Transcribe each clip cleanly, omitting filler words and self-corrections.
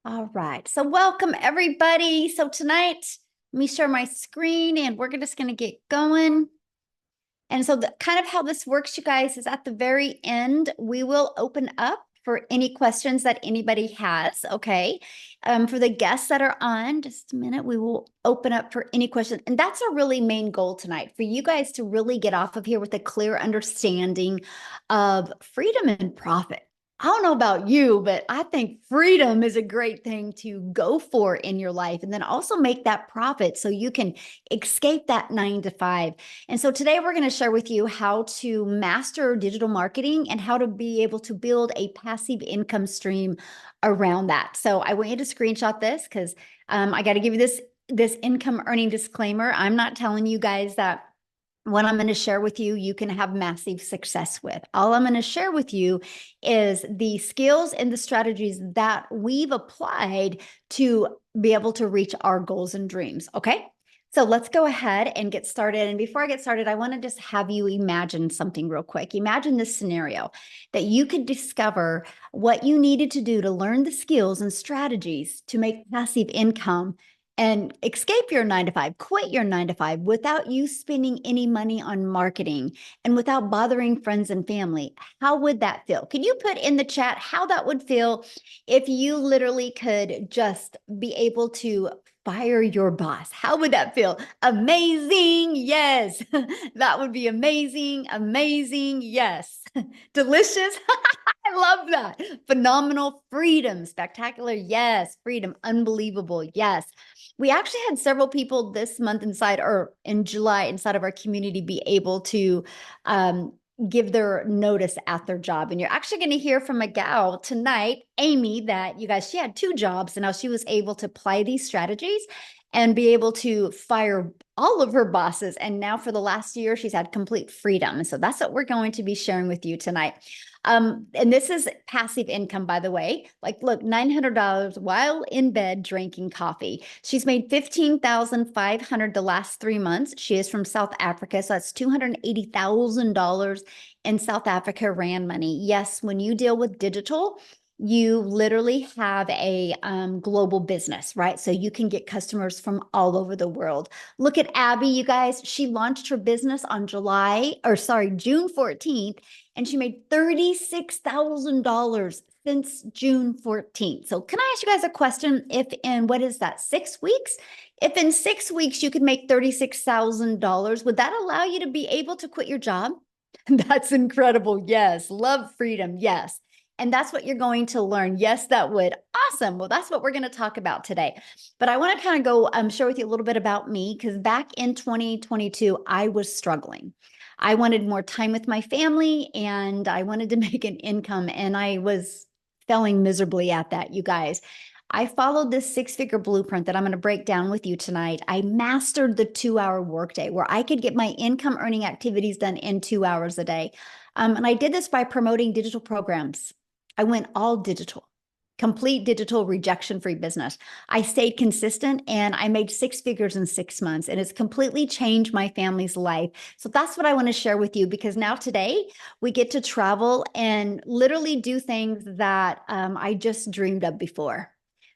All right. So welcome everybody. So tonight, let me share my screen and we're just going to get going. And so kind of how this works, you guys, is at the very end, we will open up for any questions that anybody has. Okay. For the guests that are on, just a minute, we will open up for any questions. And that's our really main goal tonight, for you guys to really get off of here with a clear understanding of freedom and profit. I don't know about you, but I think freedom is a great thing to go for in your life, and then also make that profit so you can escape that 9 to 5. And so today we're going to share with you how to master digital marketing and how to be able to build a passive income stream around that. So I want you to screenshot this because I got to give you this income earning disclaimer. I'm not telling you guys that what I'm going to share with you, you can have massive success with. All I'm going to share with you is the skills and the strategies that we've applied to be able to reach our goals and dreams. Okay. So let's go ahead and get started. And before I get started, I want to just have you imagine something real quick. Imagine this scenario that you could discover what you needed to do to learn the skills and strategies to make passive income and escape your 9 to 5, quit your 9 to 5 without you spending any money on marketing and without bothering friends and family. How would that feel? Can you put in the chat how that would feel if you literally could just be able to fire your boss? How would that feel? Amazing. Yes. That would be amazing. Amazing. Yes. Delicious. I love that. Phenomenal. Freedom. Spectacular. Yes. Freedom. Unbelievable. Yes. We actually had several people this month inside or in July inside of our community be able to give their notice at their job. And you're actually going to hear from a gal tonight, Amy, that you guys, she had 2 jobs and now she was able to apply these strategies and be able to fire all of her bosses. And now for the last year, she's had complete freedom. So that's what we're going to be sharing with you tonight. And this is passive income, by the way. Like, look, $900 while in bed drinking coffee. She's made $15,500 the last 3 months. She is from South Africa, so that's $280,000 in South Africa rand money. Yes, when you deal with digital, you literally have a global business, right? So you can get customers from all over the world. Look at Abby, you guys. She launched her business on June 14th, and she made $36,000 since June 14th. So can I ask you guys a question? If in, what is that, 6 weeks? If in 6 weeks you could make $36,000, would that allow you to be able to quit your job? That's incredible. Yes. Love freedom. Yes. And that's what you're going to learn. Yes, that would. Awesome. Well, that's what we're going to talk about today. But I want to kind of go share with you a little bit about me, because back in 2022, I was struggling. I wanted more time with my family and I wanted to make an income, and I was failing miserably at that, you guys. I followed this 6-figure blueprint that I'm going to break down with you tonight. I mastered the 2-hour workday where I could get my income earning activities done in 2 hours a day. And I did this by promoting digital programs. I went all digital, complete digital, rejection-free business. I stayed consistent and I made 6 figures in 6 months, and it's completely changed my family's life. So that's what I want to share with you, because now today we get to travel and literally do things that I just dreamed of before.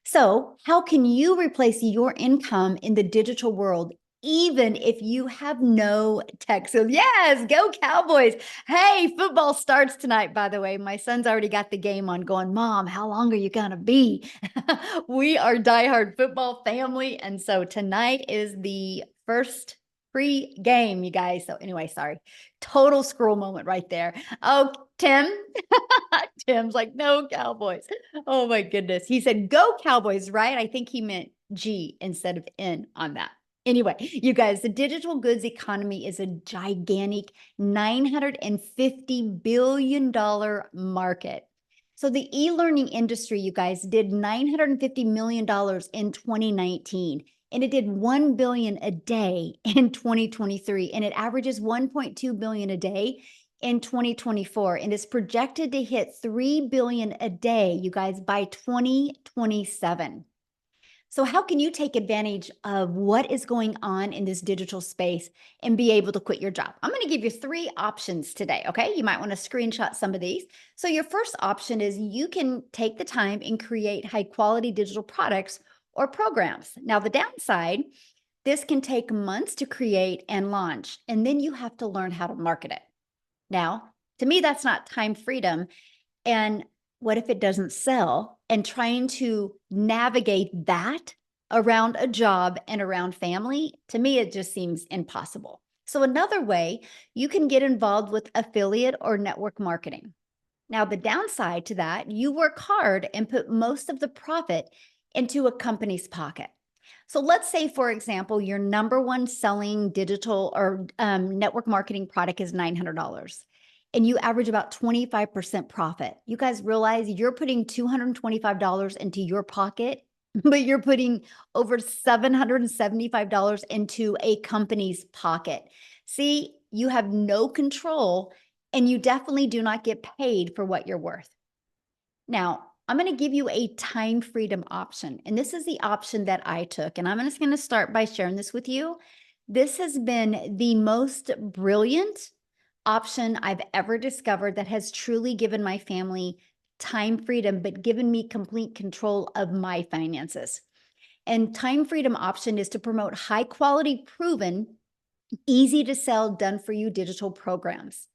So how can you replace your income in the digital world, even if you have no tech? So yes, go Cowboys. Hey, football starts tonight, by the way. My son's already got the game on going, Mom, how long are you going to be? We are diehard football family. And so tonight is the first pre-game, you guys. So anyway, sorry. Total scroll moment right there. Oh, Tim. Tim's like, no Cowboys. Oh my goodness. He said, go Cowboys, right? I think he meant G instead of N on that. Anyway, you guys, the digital goods economy is a gigantic $950 billion market. So the e-learning industry, you guys, did $950 million in 2019, and it did 1 billion a day in 2023, and it averages 1.2 billion a day in 2024, and is projected to hit 3 billion a day, you guys, by 2027. So how can you take advantage of what is going on in this digital space and be able to quit your job? I'm going to give you 3 options today, okay? You might want to screenshot some of these. So your first option is you can take the time and create high quality digital products or programs. Now the downside, this can take months to create and launch, and then you have to learn how to market it. Now, to me, that's not time freedom. And what if it doesn't sell? And trying to navigate that around a job and around family, to me, it just seems impossible. So, another way, you can get involved with affiliate or network marketing. Now, the downside to that, you work hard and put most of the profit into a company's pocket. So let's say, for example, your number one selling digital or network marketing product is $900 and you average about 25% profit. You guys realize you're putting $225 into your pocket, but you're putting over $775 into a company's pocket. See, you have no control and you definitely do not get paid for what you're worth. Now, I'm going to give you a time freedom option. And this is the option that I took. And I'm just going to start by sharing this with you. This has been the most brilliant option I've ever discovered that has truly given my family time freedom, but given me complete control of my finances. And time freedom option is to promote high quality, proven, easy to sell, done for you digital programs.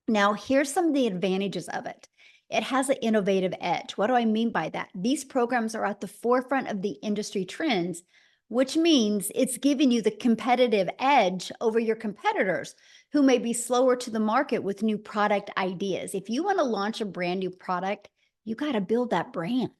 Now, here's some of the advantages of it. It has an innovative edge. What do I mean by that? These programs are at the forefront of the industry trends, which means it's giving you the competitive edge over your competitors who may be slower to the market with new product ideas. If you want to launch a brand new product, you got to build that brand.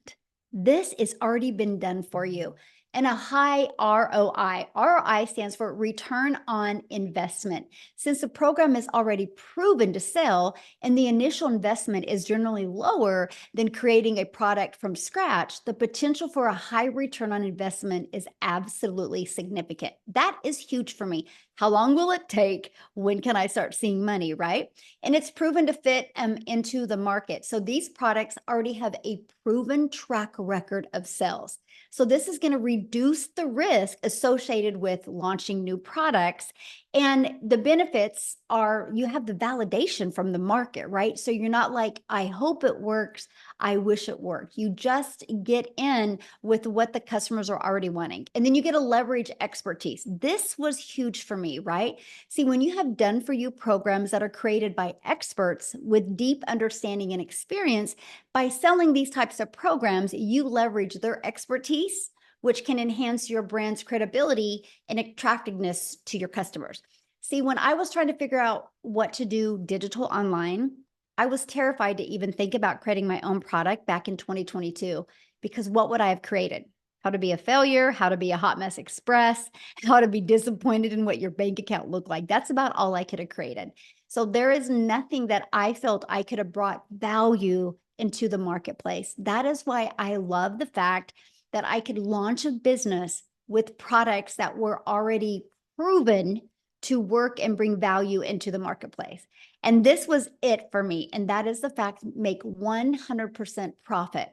This has already been done for you. And a high ROI. ROI stands for return on investment. Since the program is already proven to sell and the initial investment is generally lower than creating a product from scratch, the potential for a high return on investment is absolutely significant. That is huge for me. How long will it take? When can I start seeing money, right? And it's proven to fit into the market. So these products already have a proven track record of sales. So this is going to reduce the risk associated with launching new products. And the benefits are you have the validation from the market, right? So you're not like, I hope it works. I wish it worked. You just get in with what the customers are already wanting. And then you get to leverage expertise. This was huge for me, right? See, when you have done for you programs that are created by experts with deep understanding and experience, by selling these types of programs, you leverage their expertise, which can enhance your brand's credibility and attractiveness to your customers. See, when I was trying to figure out what to do digital online, I was terrified to even think about creating my own product back in 2022, because what would I have created? How to be a failure, how to be a hot mess express, how to be disappointed in what your bank account looked like. That's about all I could have created. So there is nothing that I felt I could have brought value into the marketplace. That is why I love the fact that I could launch a business with products that were already proven to work and bring value into the marketplace. And this was it for me. And that is the fact, make 100% profit.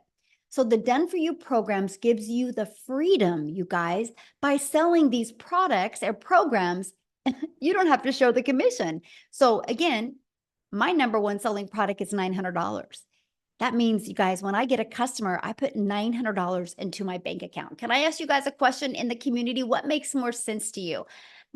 So the Done For You programs gives you the freedom, you guys, by selling these products or programs, you don't have to show the commission. So again, my number one selling product is $900. That means, you guys, when I get a customer, I put $900 into my bank account. Can I ask you guys a question in the community? What makes more sense to you?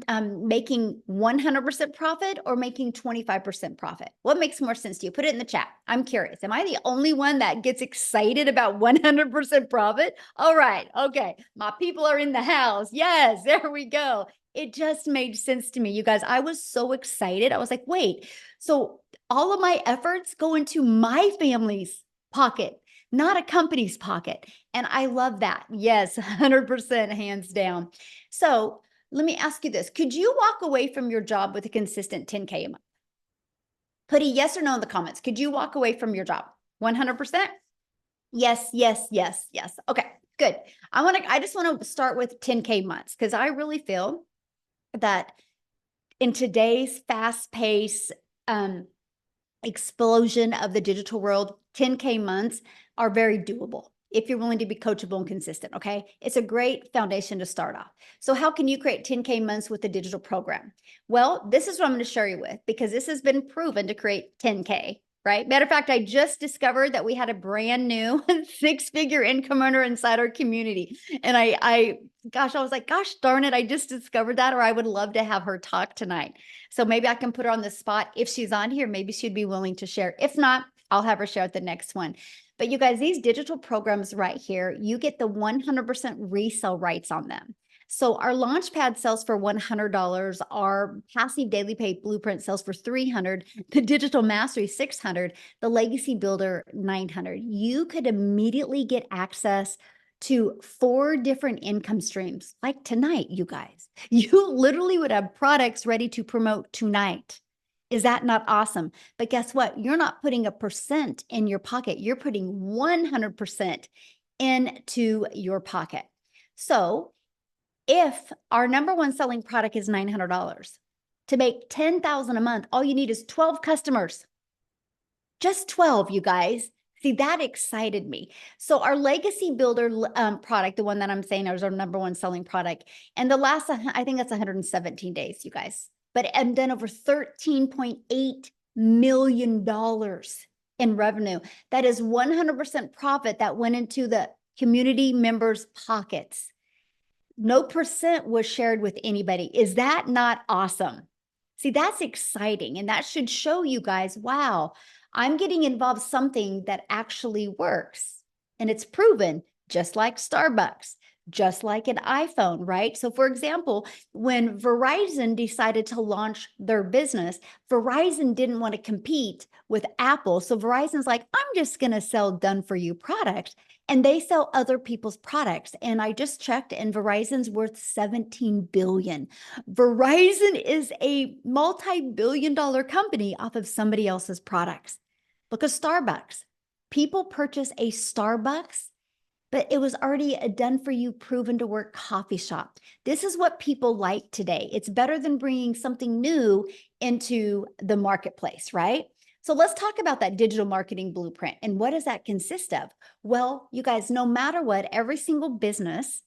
Making 100% profit or making 25% profit? What makes more sense to you? Put it in the chat. I'm curious. Am I the only one that gets excited about 100% profit? All right. Okay. My people are in the house. Yes, there we go. It just made sense to me. You guys, I was so excited. I was like, wait, so all of my efforts go into my family's pocket, not a company's pocket. And I love that. Yes, 100% hands down. So let me ask you this. Could you walk away from your job with a consistent 10K a month? Put a yes or no in the comments. Could you walk away from your job? 100%? Yes, yes, yes, yes. Okay, good. I just want to start with 10K months because I really feel that in today's fast pace explosion of the digital world, 10K months are very doable. if you're willing to be coachable and consistent, okay? It's a great foundation to start off. So how can you create 10K months with a digital program? Well, this is what I'm going to share you with, because this has been proven to create 10K, right? Matter of fact, I just discovered that we had a brand new 6-figure income earner inside our community. And I was like, gosh darn it, I just discovered that, or I would love to have her talk tonight. So maybe I can put her on the spot. If she's on here, maybe she'd be willing to share. If not, I'll have her share at the next one. But you guys, these digital programs right here, you get the 100% resale rights on them. So our Launchpad sells for $100. Our Passive Daily Pay Blueprint sells for $300. The Digital Mastery $600. The Legacy Builder $900. You could immediately get access to 4 different income streams. Like tonight, you guys, you literally would have products ready to promote tonight. Is that not awesome? But guess what? You're not putting a percent in your pocket. You're putting 100% into your pocket. So if our number one selling product is $900, to make $10,000 a month, all you need is 12 customers. Just 12, you guys. See, that excited me. So our Legacy Builder product, the one that I'm saying is our number one selling product, and the last, I think that's 117 days, you guys. But I'm done over $13.8 million in revenue. That is 100% profit that went into the community members' pockets. No percent was shared with anybody. Is that not awesome? See, that's exciting. And that should show you guys, wow, I'm getting involved in something that actually works. And it's proven, just like Starbucks, just like an iPhone, right? So for example, when Verizon decided to launch their business, Verizon didn't want to compete with Apple. So Verizon's like, I'm just going to sell done for you products. And they sell other people's products. And I just checked, and Verizon's worth 17 billion. Verizon is a multi-billion-dollar company off of somebody else's products. Look at Starbucks. People purchase a Starbucks, but it was already a done for you, proven to work coffee shop. This is what people like today. It's better than bringing something new into the marketplace, right? So let's talk about that digital marketing blueprint. And what does that consist of? Well, you guys, no matter what, every single business,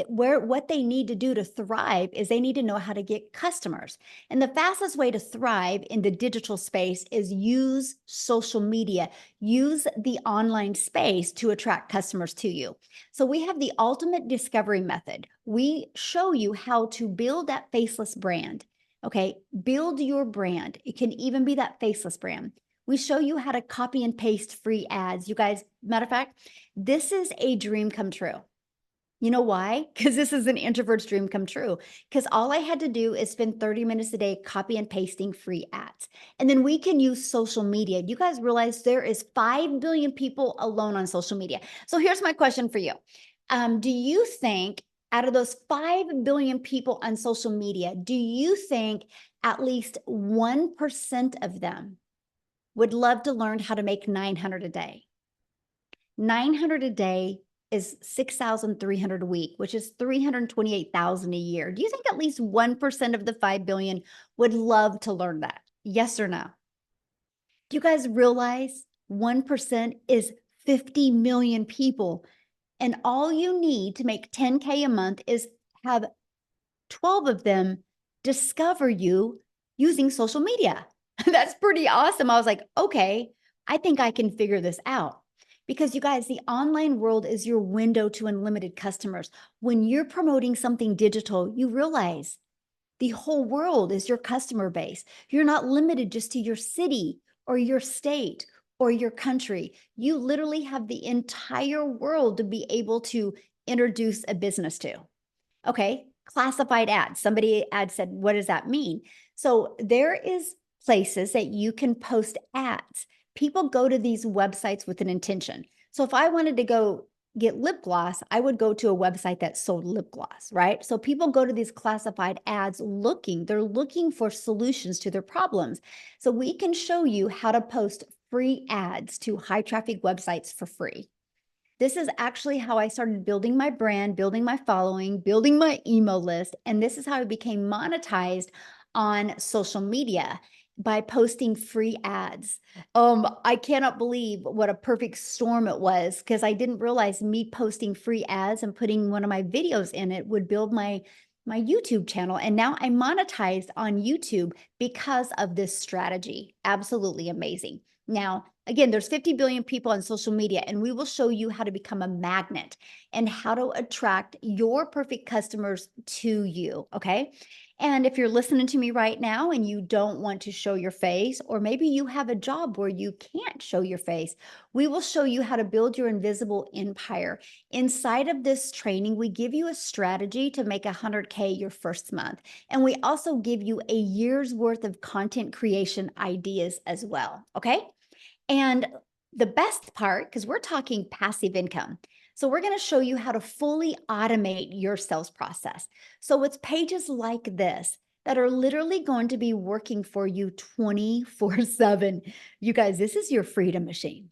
what they need to do to thrive is they need to know how to get customers. And the fastest way to thrive in the digital space is use social media, use the online space to attract customers to you. So we have the ultimate discovery method. We show you how to build that faceless brand. Okay, build your brand. It can even be that faceless brand. We show you how to copy and paste free ads. You guys, matter of fact, this is a dream come true. You know why? Because this is an introvert's dream come true. Because all I had to do is spend 30 minutes a day copy and pasting free ads. And then we can use social media. You guys realize there is 5 billion people alone on social media. So here's my question for you. Do you think out of those 5 billion people on social media, do you think at least 1% of them would love to learn how to make 900 a day? 900 a day is 6,300 a week, which is 328,000 a year. Do you think at least 1% of the 5 billion would love to learn that? Yes or no? Do you guys realize 1% is 50 million people? And all you need to make 10K a month is have 12 of them discover you using social media. That's pretty awesome. I was like, okay, I think I can figure this out. Because you guys, the online world is your window to unlimited customers. When you're promoting something digital, you realize the whole world is your customer base. You're not limited just to your city or your state or your country. You literally have the entire world to be able to introduce a business to. Okay, classified ads. Somebody ad said, what does that mean? So there is places that you can post ads. People go to these websites with an intention. So if I wanted to go get lip gloss, I would go to a website that sold lip gloss, right? So people go to these classified ads they're looking for solutions to their problems. So we can show you how to post free ads to high traffic websites for free. This is actually how I started building my brand, building my following, building my email list. And this is how I became monetized on social media. by posting free ads. I cannot believe what a perfect storm it was, because I didn't realize me posting free ads and putting one of my videos in it would build my YouTube channel. And now I monetized on YouTube because of this strategy. Absolutely amazing. Now, again, there's 50 billion people on social media, and we will show you how to become a magnet and how to attract your perfect customers to you. Okay. And if you're listening to me right now and you don't want to show your face, or maybe you have a job where you can't show your face, we will show you how to build your invisible empire. Inside of this training, we give you a strategy to make 100K your first month. And we also give you a year's worth of content creation ideas as well. Okay. And the best part, because we're talking passive income. So we're going to show you how to fully automate your sales process. So it's pages like this that are literally going to be working for you 24/7. You guys, this is your freedom machine.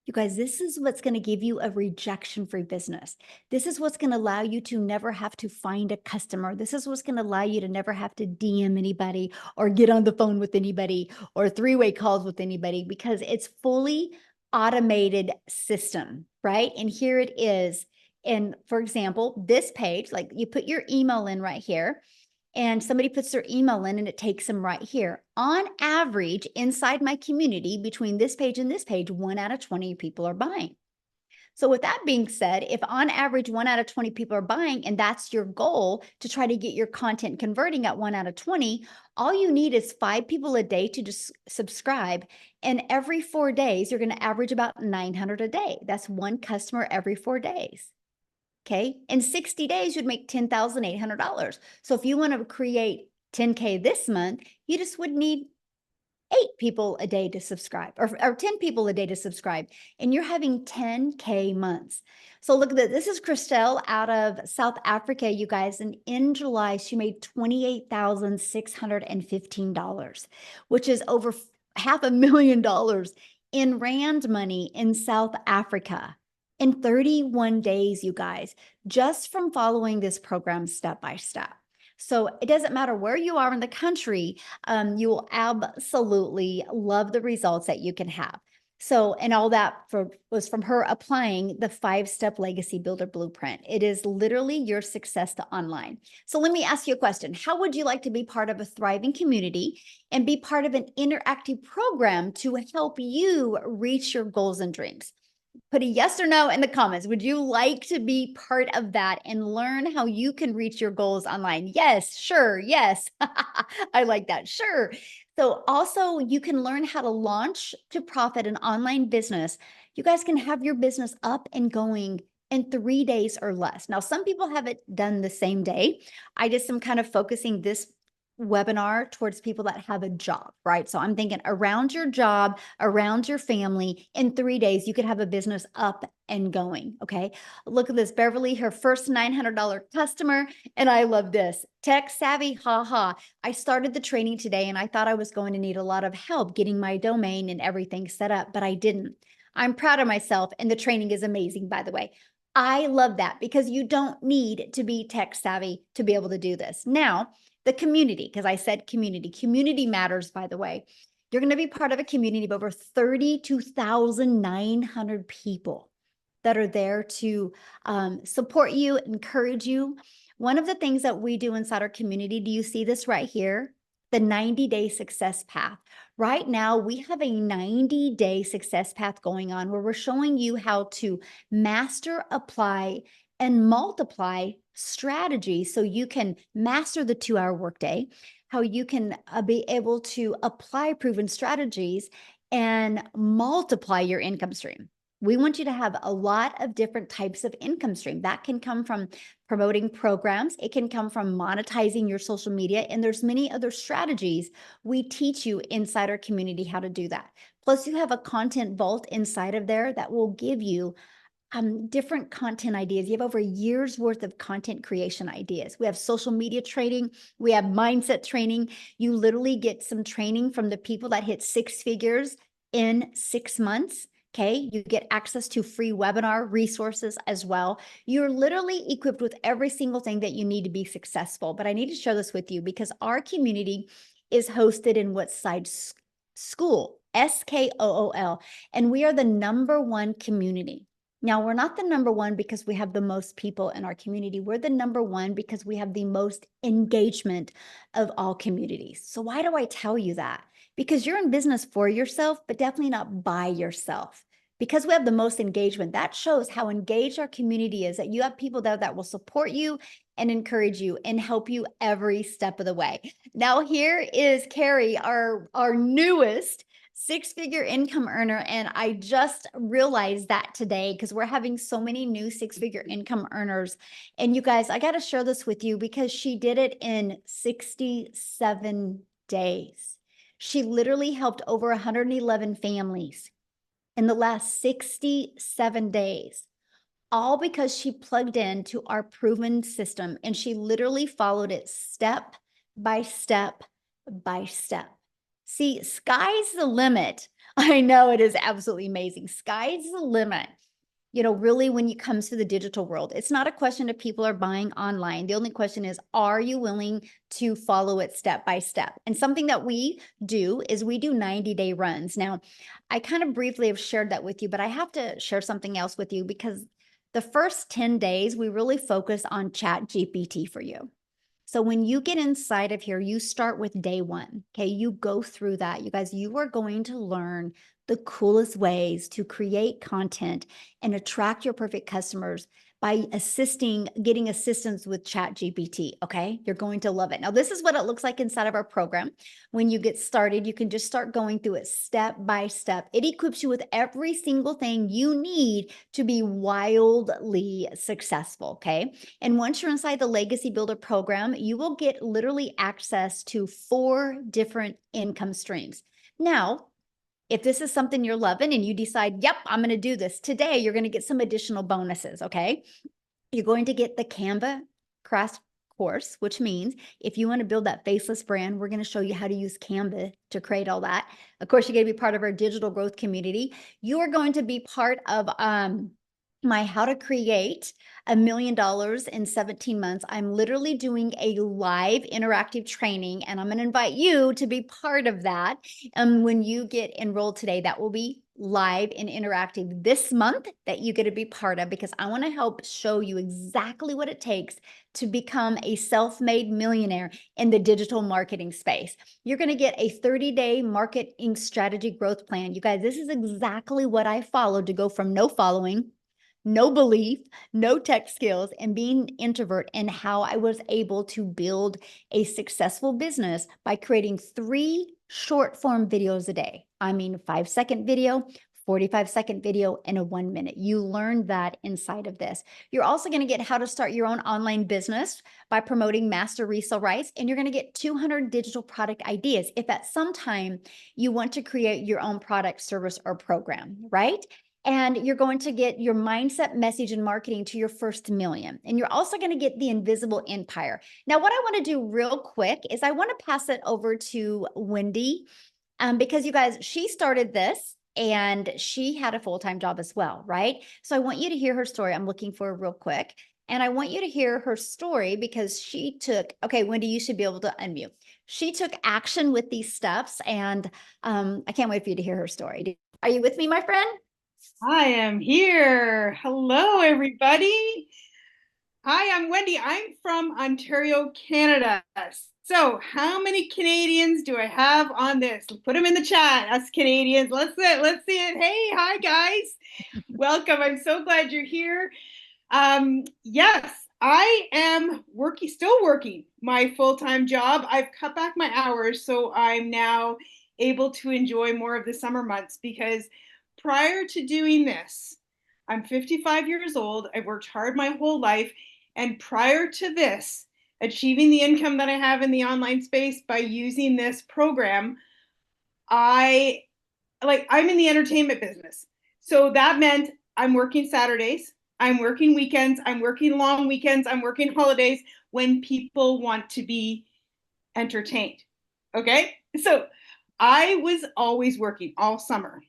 You guys, this is what's going to give you a rejection-free business. This is what's going to allow you to never have to find a customer. This is what's going to allow you to never have to DM anybody or get on the phone with anybody or three-way calls with anybody, because it's fully automated system, right? And here it is. And for example, this page, like you put your email in right here, and somebody puts their email in and it takes them right here. On average, inside my community, between this page and this page, 1 out of 20 people are buying. So with that being said, if on average 1 out of 20 people are buying, and that's your goal to try to get your content converting at 1 out of 20, all you need is 5 people a day to just subscribe. And every 4 days, you're going to average about 900 a day. That's one customer every 4 days. Okay. In 60 days, you'd make $10,800. So if you want to create 10K this month, you just would need 8 people a day to subscribe, or 10 people a day to subscribe. And you're having 10K months. So look at this. This is Christelle out of South Africa, you guys. And in July, she made $28,615, which is over $500,000 in Rand money in South Africa. In 31 days, you guys, just from following this program step by step. So it doesn't matter where you are in the country, you will absolutely love the results that you can have. So, and all that was from her applying the 5-step legacy builder blueprint. It is literally your success to online. So let me ask you a question. How would you like to be part of a thriving community and be part of an interactive program to help you reach your goals and dreams? Put a yes or no in the comments. Would you like to be part of that and learn how you can reach your goals online? Yes, sure, yes. I like that, sure. So also you can learn how to launch to profit an online business. You guys can have your business up and going in 3 days or less. Now, some people have it done the same day. I just am kind of focusing this webinar towards people that have a job, right? So I'm thinking around your job, around your family, in 3 days, you could have a business up and going. Okay. Look at this. Beverly, her first $900 customer. And I love this. Tech savvy, haha. I started the training today and I thought I was going to need a lot of help getting my domain and everything set up, but I didn't. I'm proud of myself, and the training is amazing, by the way. I love that, because you don't need to be tech savvy to be able to do this. Now, the community, because I said community matters, by the way. You're going to be part of a community of over 32,900 people that are there to support you, encourage you. One of the things that we do inside our community, do you see this right here? The 90-day success path. Right now, we have a 90-day success path going on where we're showing you how to master, apply, and multiply strategies so you can master the 2-hour workday, how you can be able to apply proven strategies and multiply your income stream. We want you to have a lot of different types of income stream. That can come from promoting programs. It can come from monetizing your social media. And there's many other strategies we teach you inside our community how to do that. Plus, you have a content vault inside of there that will give you different content ideas. You have over a year's worth of content creation ideas. We have social media training. We have mindset training. You literally get some training from the people that hit 6 figures in 6 months. Okay. You get access to free webinar resources as well. You're literally equipped with every single thing that you need to be successful. But I need to share this with you because our community is hosted in Woodside School, SKOOL, and we are the #1 community. Now, we're not the #1 because we have the most people in our community. We're the #1 because we have the most engagement of all communities. So why do I tell you that? Because you're in business for yourself, but definitely not by yourself. Because we have the most engagement, that shows how engaged our community is, that you have people that will support you and encourage you and help you every step of the way. Now, here is Carrie, our newest six-figure income earner. And I just realized that today because we're having so many new six-figure income earners. And you guys, I got to share this with you because she did it in 67 days. She literally helped over 111 families in the last 67 days, all because she plugged into our proven system and she literally followed it step by step by step. See, sky's the limit. I know it is absolutely amazing. Sky's the limit. You know, really, when it comes to the digital world, it's not a question of people are buying online. The only question is, are you willing to follow it step by step? And something that we do is we do 90-day runs. Now, I kind of briefly have shared that with you, but I have to share something else with you because the first 10 days, we really focus on Chat GPT for you. So when you get inside of here, you start with day one. Okay. You go through that. You guys, you are going to learn the coolest ways to create content and attract your perfect customers by getting assistance with Chat GPT. Okay. You're going to love it. Now, this is what it looks like inside of our program. When you get started, you can just start going through it step by step. It equips you with every single thing you need to be wildly successful. Okay. And once you're inside the Legacy Builder program, you will get literally access to 4 different income streams. Now, if this is something you're loving and you decide, yep, I'm going to do this today, you're going to get some additional bonuses. Okay. You're going to get the Canva crash course, which means if you want to build that faceless brand, we're going to show you how to use Canva to create all that. Of course, you're going to be part of our digital growth community. You are going to be part of my How to Create $1 million in 17 months. I'm literally doing a live interactive training, and I'm going to invite you to be part of that. When you get enrolled today, that will be live and interactive this month that you get to be part of, because I want to help show you exactly what it takes to become a self-made millionaire in the digital marketing space. You're going to get a 30-day marketing strategy growth plan. You guys, this is exactly what I followed to go from no following, no belief, no tech skills, and being an introvert, and how I was able to build a successful business by creating 3 short form videos a day. I mean, 5-second video, 45-second video, and a 1-minute. You learn that inside of this. You're also going to get how to start your own online business by promoting master resale rights, and you're going to get 200 digital product ideas if at some time you want to create your own product, service, or program, right? And you're going to get your mindset, message, and marketing to your first million. And you're also going to get the invisible empire. Now, what I want to do real quick is I want to pass it over to Wendy, because you guys, she started this and she had a full-time job as well, right? So I want you to hear her story. I'm looking for it real quick. And I want you to hear her story because she took, okay, Wendy, you should be able to unmute. She took action with these steps, and I can't wait for you to hear her story. Are you with me, my friend? I am here. Hello, everybody. Hi, I'm Wendy. I'm from Ontario, Canada. So, how many Canadians do I have on this? Put them in the chat. Us Canadians. Let's see it. Let's see it. Hey, hi, guys. Welcome. I'm so glad you're here. Yes, I am still working my full-time job. I've cut back my hours, so I'm now able to enjoy more of the summer months, because prior to doing this, I'm 55 years old. I've worked hard my whole life. And prior to this, achieving the income that I have in the online space by using this program, I'm in the entertainment business. So that meant I'm working Saturdays, I'm working weekends, I'm working long weekends, I'm working holidays when people want to be entertained. Okay? So I was always working all summer.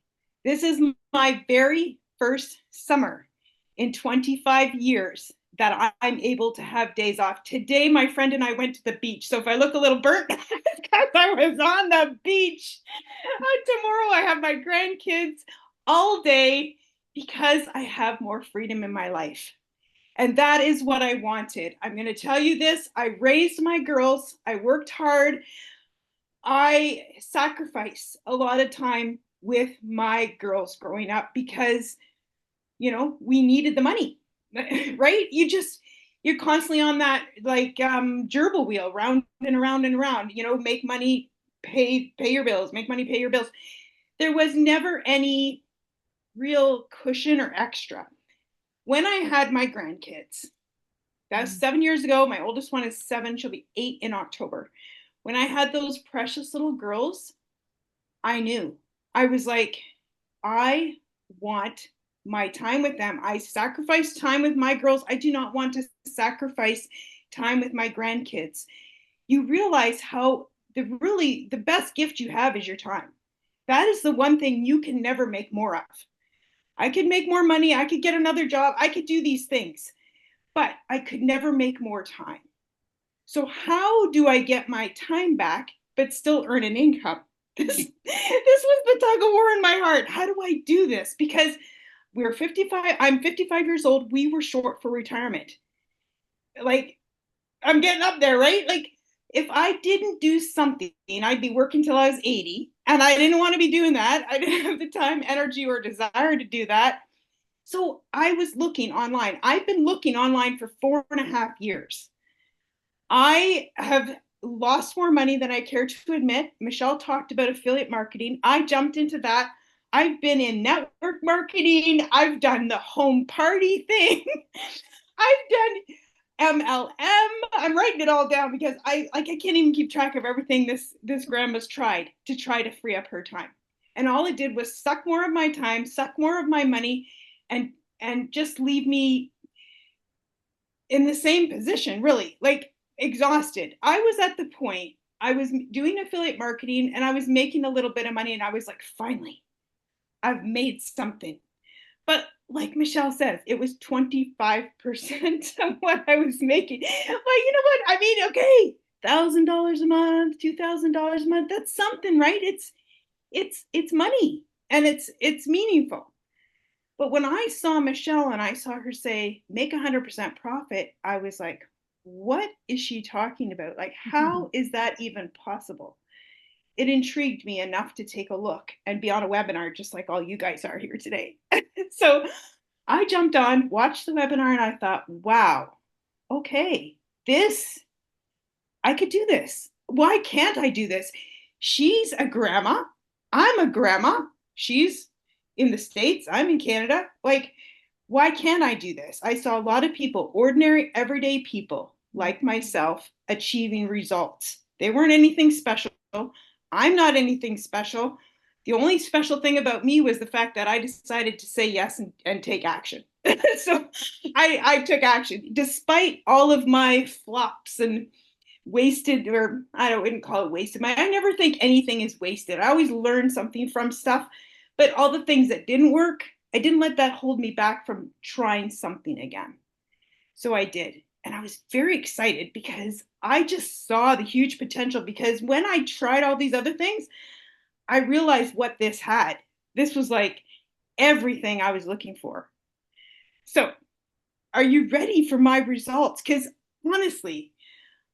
This is my very first summer in 25 years that I'm able to have days off. Today, my friend and I went to the beach. So if I look a little burnt, it's because I was on the beach. Tomorrow, I have my grandkids all day because I have more freedom in my life. And that is what I wanted. I'm going to tell you this. I raised my girls. I worked hard. I sacrificed a lot of time with my girls growing up because, we needed the money, right? You're constantly on that like gerbil wheel, round and around and around, make money, pay your bills, make money, pay your bills. There was never any real cushion or extra. When I had my grandkids, that was 7 years ago. My oldest one is 7. She'll be 8 in October. When I had those precious little girls, I knew. I was like, I want my time with them. I sacrificed time with my girls. I do not want to sacrifice time with my grandkids. You realize how the best gift you have is your time. That is the one thing you can never make more of. I could make more money. I could get another job. I could do these things, but I could never make more time. So how do I get my time back, but still earn an income? This was the tug of war in my heart. How do I do this? Because we're 55. I'm 55 years old. We were short for retirement. Like, I'm getting up there, right? Like, if I didn't do something, I'd be working till I was 80. And I didn't want to be doing that. I didn't have the time, energy, or desire to do that. So I was looking online. I've been looking online for 4.5 years. I have lost more money than I care to admit. Michelle talked about affiliate marketing. I jumped into that. I've been in network marketing. I've done the home party thing. I've done MLM. I'm writing it all down because I can't even keep track of everything this grandma's tried to free up her time. And all it did was suck more of my time, suck more of my money, and just leave me in the same position, really, like exhausted. I was at the point, I was doing affiliate marketing and I was making a little bit of money and I was like, finally, I've made something. But like Michelle says, it was 25% of what I was making. But you know what? I mean, okay, $1,000 a month, $2,000 a month, that's something, right? It's money and it's meaningful. But when I saw Michelle and I saw her say, make 100% profit, I was like, what is she talking about? Like, how is that even possible? It intrigued me enough to take a look and be on a webinar, just like all you guys are here today. So I jumped on, watched the webinar, and I thought, wow, okay, I could do this. Why can't I do this? She's a grandma. I'm a grandma. She's in the States. I'm in Canada. Like, why can't I do this? I saw a lot of people, ordinary, everyday people like myself, achieving results. They weren't anything special. I'm not anything special. The only special thing about me was the fact that I decided to say yes and take action. So I took action despite all of my flops and wasted, or wouldn't call it wasted. I never think anything is wasted. I always learn something from stuff, but all the things that didn't work, I didn't let that hold me back from trying something again. So I did. And I was very excited because I just saw the huge potential, because when I tried all these other things, I realized what this had. This was like everything I was looking for. So are you ready for my results? Because honestly,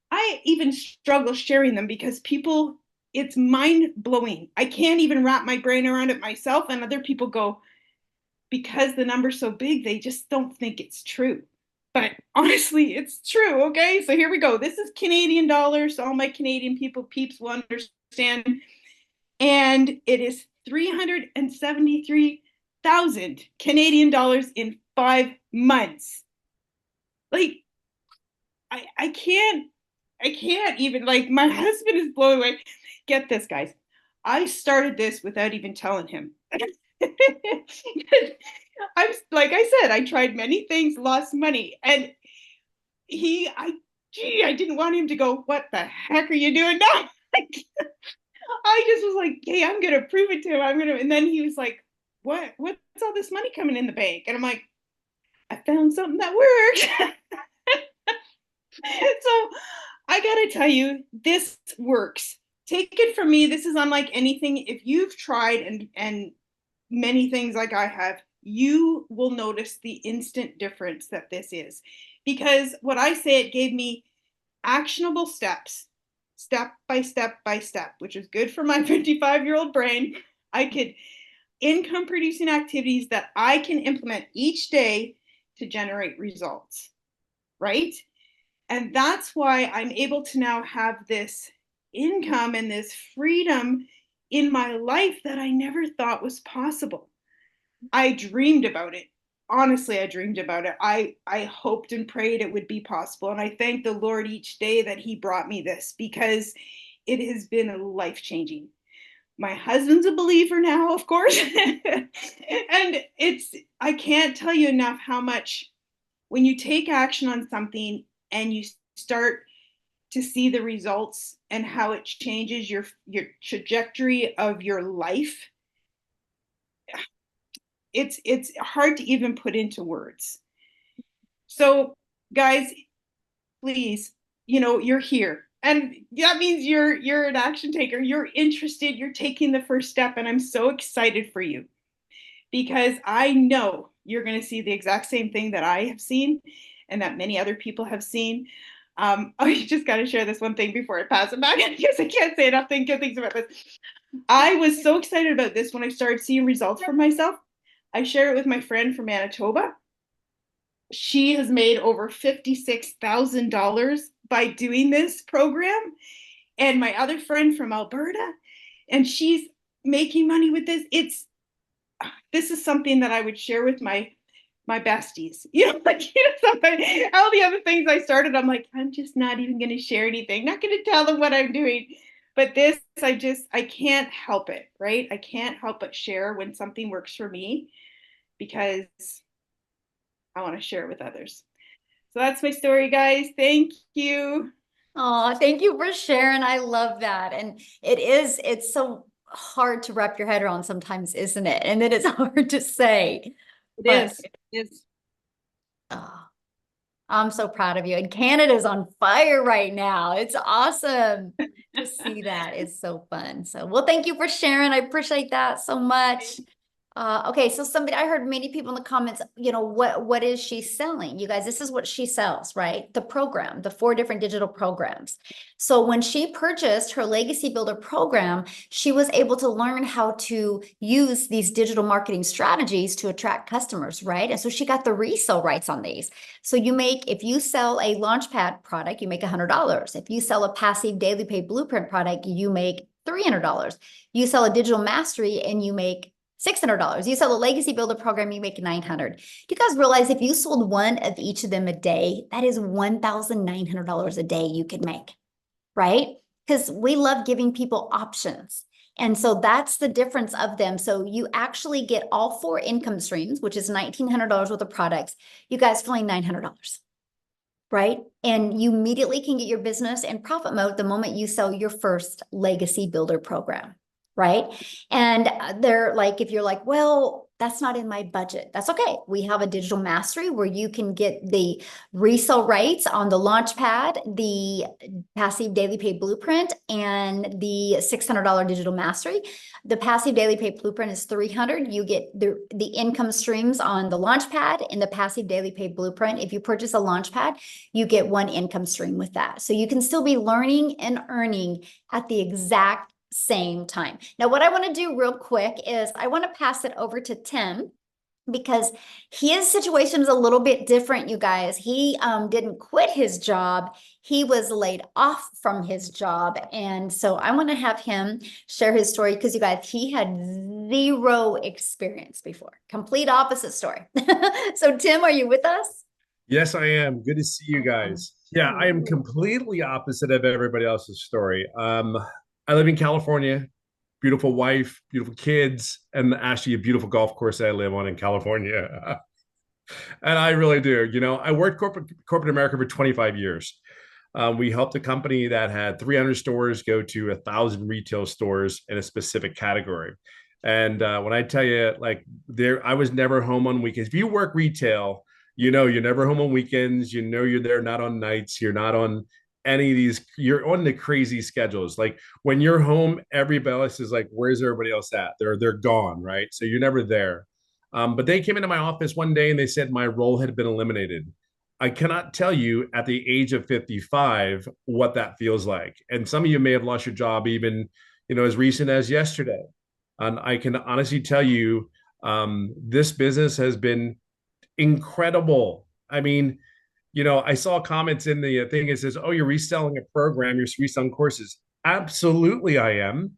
I even struggle sharing them because people, it's mind blowing. I can't even wrap my brain around it myself. And other people go, because the number's so big, they just don't think it's true. But honestly, it's true. Okay. So here we go. This is Canadian dollars. So all my Canadian peeps will understand. And it is 373,000 Canadian dollars in 5 months. Like, I can't even, like, my husband is blown away. Get this, guys. I started this without even telling him. I was, like I said, I tried many things, lost money, and I didn't want him to go, what the heck are you doing now? I just was like, hey, I'm gonna prove it to him. And then he was like, what's all this money coming in the bank? And I'm like, I found something that works. So I gotta tell you, this works. Take it from me. This is unlike anything. If you've tried and many things like I have, you will notice the instant difference that this is. Because what I say, it gave me actionable steps, step by step by step, which is good for my 55-year-old brain. I could income producing activities that I can implement each day to generate results, right? And that's why I'm able to now have this income and this freedom in my life that I never thought was possible. I dreamed about it. Honestly, I dreamed about it. I hoped and prayed it would be possible. And I thank the Lord each day that He brought me this, because it has been life changing. My husband's a believer now, of course. And I can't tell you enough how much, when you take action on something and you start to see the results and how it changes your trajectory of your life, it's hard to even put into words. So guys, please, you're here, and that means you're an action taker, you're interested, you're taking the first step, and I'm so excited for you, because I know you're going to see the exact same thing that I have seen and that many other people have seen. I just got to share this one thing before I pass it back, because I can't say enough good things about this. I was so excited about this when I started seeing results for myself. I shared it with my friend from Manitoba. She has made over $56,000 by doing this program. And my other friend from Alberta, and she's making money with this. This is something that I would share with my besties. All the other things I started, I'm like, I'm just not even going to share anything. Not going to tell them what I'm doing. But this, I can't help it, right? I can't help but share when something works for me, because I want to share it with others. So that's my story, guys. Thank you. Oh, thank you for sharing. I love that. And it's so hard to wrap your head around sometimes, isn't it? And then it's hard to say. It But is. It is. oh, I'm so proud of you. And Canada's on fire right now. It's awesome to see that. It's so fun. So, well, thank you for sharing. I appreciate that so much. Okay, so I heard many people in the comments, what is she selling? You guys, this is what she sells, right? The program, the 4 different digital programs. So when she purchased her Legacy Builder program, she was able to learn how to use these digital marketing strategies to attract customers, right? And so she got the resale rights on these. So if you sell a Launchpad product, you make $100. If you sell a passive daily pay blueprint product, you make $300. You sell a digital mastery and you make $600. You sell a Legacy Builder program, you make $900. Do you guys realize if you sold one of each of them a day, that is $1,900 a day you could make, right? Because we love giving people options. And so that's the difference of them. So you actually get all 4 income streams, which is $1,900 worth of products. You guys for only $900, right? And you immediately can get your business in profit mode the moment you sell your first Legacy Builder program, right? And they're like, if you're like, well, that's not in my budget, that's okay. We have a digital mastery where you can get the resale rights on the Launchpad, the passive daily pay blueprint, and the $600 digital mastery. The passive daily pay blueprint is $300. You get the income streams on the Launchpad and the passive daily pay blueprint. If you purchase a Launchpad, you get 1 income stream with that. So you can still be learning and earning at the exact same time. Now, what I want to do real quick is I want to pass it over to Tim, because his situation is a little bit different, you guys. He didn't quit his job. He was laid off from his job. And so I want to have him share his story, because you guys, he had 0 experience before. Complete opposite story. So Tim, are you with us? Yes, I am. Good to see you guys. Yeah, I am completely opposite of everybody else's story. I live in California, beautiful wife, beautiful kids, and actually a beautiful golf course that I live on in California. And I really do. I worked corporate America for 25 years. We helped a company that had 300 stores go to 1,000 retail stores in a specific category. And when I tell you, like, I was never home on weekends. If you work retail, You know, you're never home on weekends. You know, you're there not on nights. You're not on any of these. You're on the crazy schedules. Like when you're home, everybody else is like, "Where's everybody else at?" They're gone, right? So you're never there. But they came into my office one day and they said my role had been eliminated. I cannot tell you at the age of 55 what that feels like. And some of you may have lost your job even, as recent as yesterday. And I can honestly tell you, this business has been incredible. I mean, I saw comments in the thing. It says, "Oh, you're reselling a program. You're reselling courses." Absolutely, I am.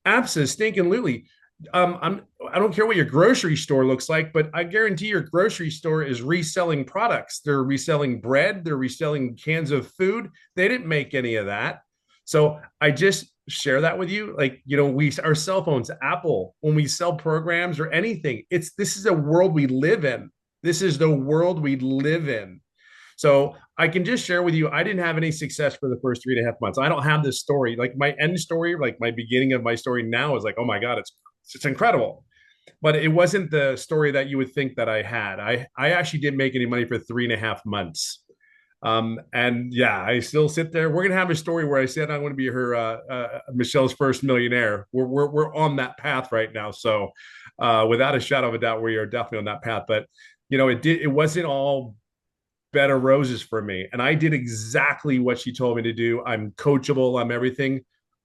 Absolutely. I don't care what your grocery store looks like, but I guarantee your grocery store is reselling products. They're reselling bread. They're reselling cans of food. They didn't make any of that. So I just share that with you. Like, our cell phones, Apple, when we sell programs or anything, this is a world we live in. This is the world we live in. So I can just share with you, I didn't have any success for the first 3.5 months. I don't have this story. Like my end story, like my beginning of my story now is like, oh my God, it's incredible. But it wasn't the story that you would think that I had. I actually didn't make any money for 3.5 months. And yeah, I still sit there. We're gonna have a story where I said I'm going to be her Michelle's first millionaire. We're on that path right now. So without a shadow of a doubt, we are definitely on that path. But it wasn't all bed of roses for me. And I did exactly what she told me to do. I'm coachable, I'm everything.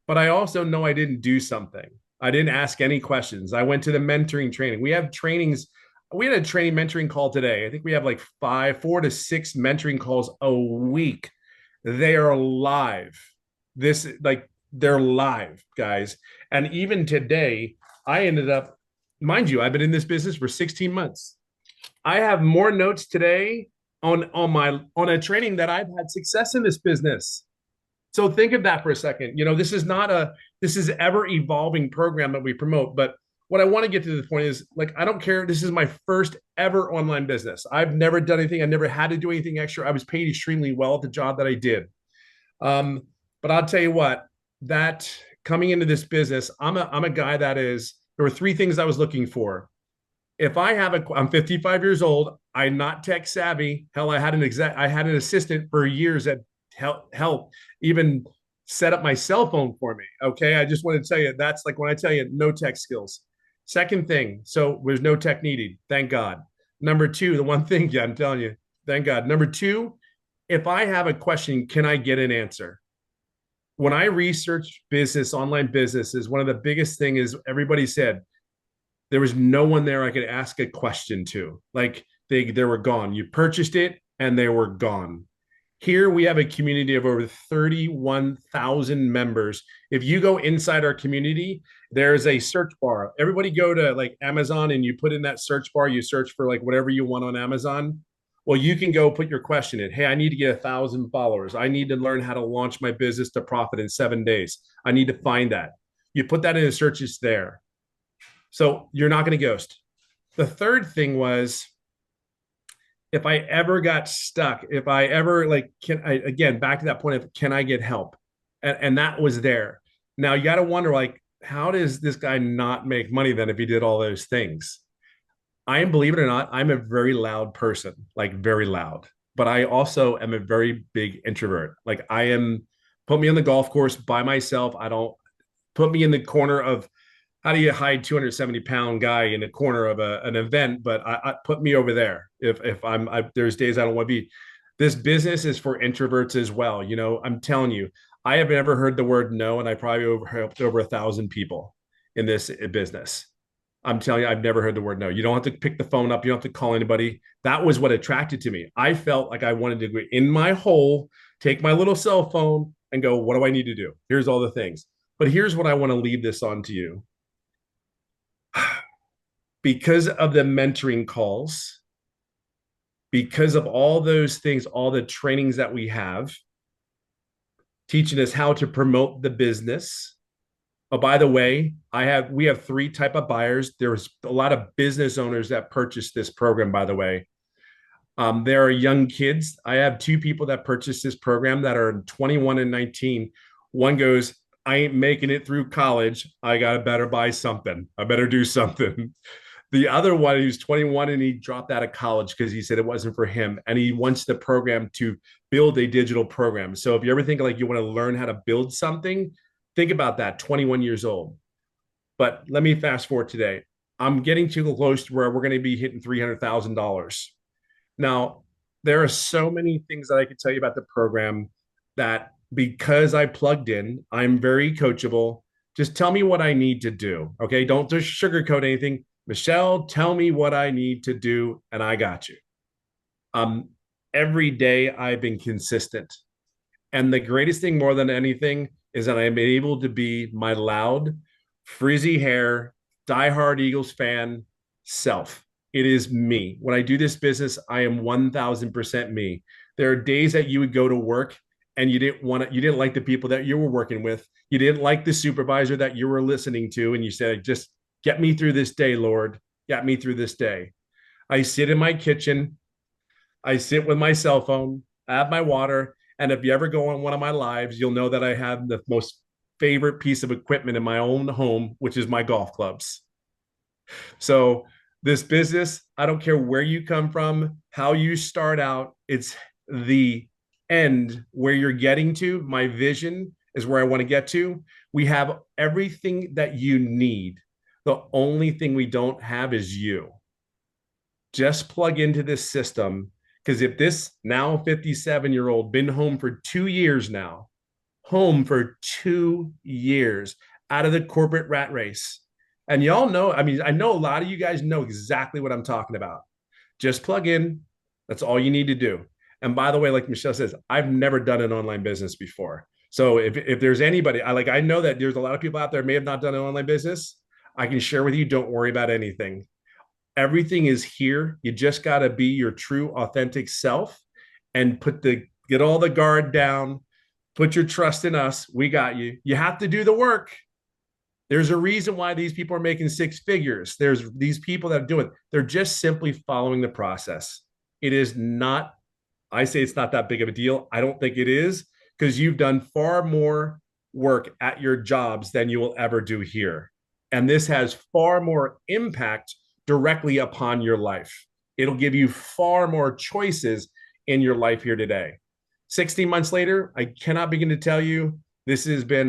But I also know I didn't do something. I didn't ask any questions. I went to the mentoring training. We have trainings. We had a training mentoring call today. I think we have like 4 to 6 mentoring calls a week. They are live. They're live, guys. And even today, I ended up, mind you, I've been in this business for 16 months. I have more notes today on a training that I've had success in this business. So think of that for a second. This is ever evolving program that we promote. But what I want to get to the point is, like, I don't care. This is my first ever online business. I've never done anything. I never had to do anything extra. I was paid extremely well at the job that I did. But I'll tell you what, that coming into this business, I'm a guy there were 3 things I was looking for. If I'm 55 years old, I'm not tech savvy. Hell, I had an assistant for years that help even set up my cell phone for me. Okay. I just want to tell you, that's like when I tell you no tech skills. Second thing, so there's no tech needed. Thank God. Number 2, the one thing, yeah, I'm telling you, thank God. Number 2, if I have a question, can I get an answer? When I research online businesses, one of the biggest thing is everybody said, there was no one there I could ask a question to. Like they were gone. You purchased it and they were gone. Here we have a community of over 31,000 members. If you go inside our community, there's a search bar. Everybody go to like Amazon and you put in that search bar, you search for like whatever you want on Amazon. Well, you can go put your question in. Hey, I need to get 1,000 followers. I need to learn how to launch my business to profit in 7 days. I need to find that. You put that in the search, it's there. So you're not going to ghost. The third thing was, if I ever got stuck, if I ever again, back to that point of, can I get help? And that was there. Now you got to wonder, like, how does this guy not make money then if he did all those things? Believe it or not, I'm a very loud person, like very loud, but I also am a very big introvert. Like put me on the golf course by myself. I don't put me in the corner of, how do you hide 270-pound guy in the corner of an event? But I put me over there. If there's days I don't want to be. This business is for introverts as well. I'm telling you, I have never heard the word no, and I probably helped over 1,000 people in this business. I'm telling you, I've never heard the word no. You don't have to pick the phone up. You don't have to call anybody. That was what attracted to me. I felt like I wanted to go in my hole, take my little cell phone, and go, what do I need to do? Here's all the things. But here's what I want to leave this on to you. Because of the mentoring calls, because of all those things, all the trainings that we have, teaching us how to promote the business. Oh, by the way, we have 3 type of buyers. There's a lot of business owners that purchase this program, by the way. There are young kids. I have 2 people that purchased this program that are 21 and 19. One goes, I ain't making it through college. I better buy something. I better do something. The other one, he was 21 and he dropped out of college because he said it wasn't for him. And he wants the program to build a digital program. So if you ever think like you want to learn how to build something, think about that, 21 years old. But let me fast forward today. I'm getting too close to where we're going to be hitting $300,000. Now, there are so many things that I could tell you about the program that because I plugged in, I'm very coachable. Just tell me what I need to do. Okay. Don't just sugarcoat anything. Michelle, tell me what I need to do, and I got you. Um, every day I've been consistent. And the greatest thing more than anything is that I'm able to be my loud, frizzy hair, diehard Eagles fan self. It is me. When I do this business, I am 1000% me. There are days that you would go to work and you didn't like the people that you were working with. You didn't like the supervisor that you were listening to. And you said, just get me through this day, Lord. Get me through this day. I sit in my kitchen. I sit with my cell phone. I have my water. And if you ever go on one of my lives, you'll know that I have the most favorite piece of equipment in my own home, which is my golf clubs. So this business, I don't care where you come from, how you start out, it's the end where you're getting to. My vision is where I want to get to. We have everything that you need. The only thing we don't have is you. Just plug into this system. Because if this now 57-year-old been home for 2 years now, home for 2 years out of the corporate rat race. And y'all know, I mean, I know a lot of you guys know exactly what I'm talking about. Just plug in. That's all you need to do. And by the way, like Michelle says, I've never done an online business before. So if there's anybody, I know that there's a lot of people out there may have not done an online business. I can share with you, don't worry about anything. Everything is here. You just got to be your true, authentic self and get all the guard down. Put your trust in us. We got you. You have to do the work. There's a reason why these people are making six figures. There's these people that do it. They're just simply following the process. It is not, I say it's not that big of a deal. I don't think it is, because you've done far more work at your jobs than you will ever do here. And this has far more impact directly upon your life. It'll give you far more choices in your life here today. 16 months later, I cannot begin to tell you, this has been,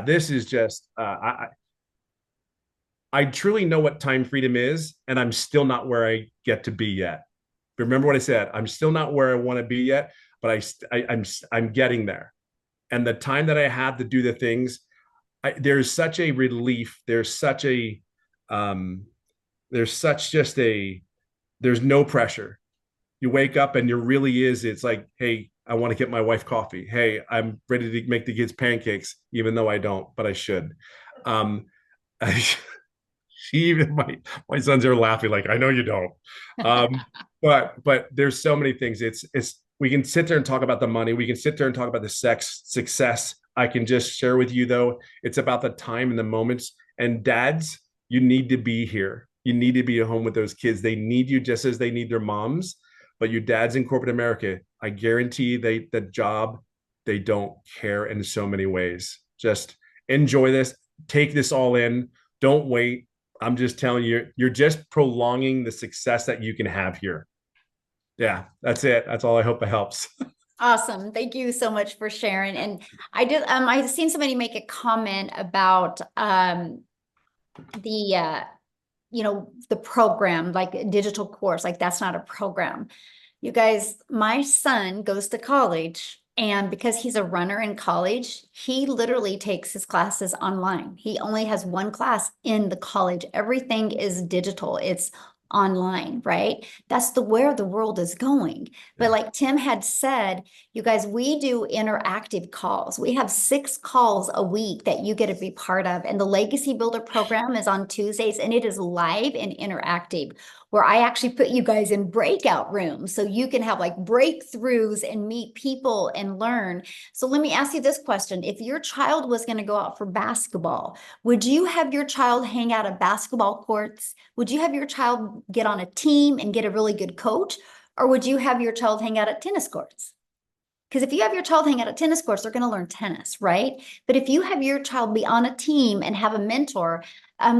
this is just, I truly know what time freedom is, and I'm still not where I get to be yet. Remember what I said, I'm still not where I want to be yet, but I'm getting there. And the time that I have to do the things, there's such a relief. There's no pressure. You wake up and it's like, hey, I want to get my wife coffee. Hey, I'm ready to make the kids pancakes, even though I don't, but I should. Even my sons are laughing like, I know you don't. But there's so many things. We can sit there and talk about the money. We can sit there and talk about the success. I can just share with you, though, it's about the time and the moments. And dads, you need to be here. You need to be at home with those kids. They need you just as they need their moms. But you dads in corporate America, I guarantee the job, they don't care in so many ways. Just enjoy this. Take this all in. Don't wait. I'm just telling you, you're just prolonging the success that you can have here. Yeah, that's it. That's all. I hope it helps. Awesome. Thank you so much for sharing. And I've seen somebody make a comment about the program, like a digital course, like that's not a program. You guys, my son goes to college, and because he's a runner in college, he literally takes his classes online. He only has one class in the college. Everything is digital. It's online, right? That's where the world is going. But like Tim had said, you guys, we do interactive calls. We have 6 calls a week that you get to be part of. And the Legacy Builder program is on Tuesdays, and it is live and interactive, where I actually put you guys in breakout rooms so you can have like breakthroughs and meet people and learn. So let me ask you this question. If your child was going to go out for basketball, would you have your child hang out at basketball courts? Would you have your child get on a team and get a really good coach? Or would you have your child hang out at tennis courts? Because if you have your child hang out at tennis courts, they're going to learn tennis, right? But if you have your child be on a team and have a mentor,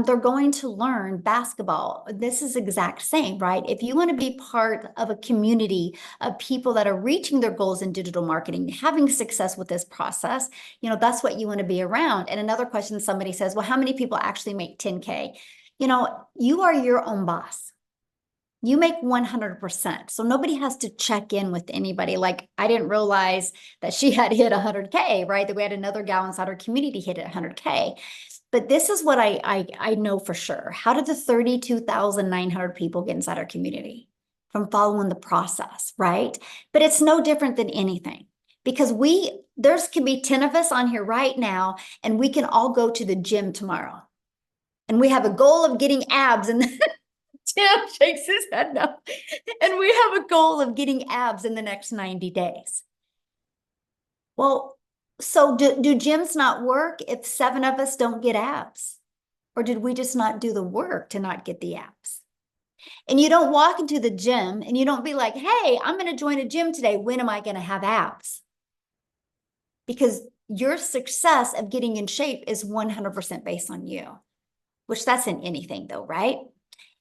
they're going to learn basketball. This is exact same, right? If you want to be part of a community of people that are reaching their goals in digital marketing, having success with this process, that's what you want to be around. And another question somebody says, well, how many people actually make 10K? You are your own boss. You make 100%. So nobody has to check in with anybody. Like, I didn't realize that she had hit 100K, right? That we had another gal inside our community hit at 100K. But this is what I know for sure. How did the 32,900 people get inside our community? From following the process, right? But it's no different than anything, because there's can be 10 of us on here right now, and we can all go to the gym tomorrow. And we have a goal of getting abs, and Tim shakes his head no. And we have a goal of getting abs in the next 90 days. Well, so do gyms not work if 7 of us don't get abs? Or did we just not do the work to not get the abs? And you don't walk into the gym and you don't be like, hey, I'm going to join a gym today. When am I going to have abs? Because your success of getting in shape is 100% based on you, which that's in anything though, right?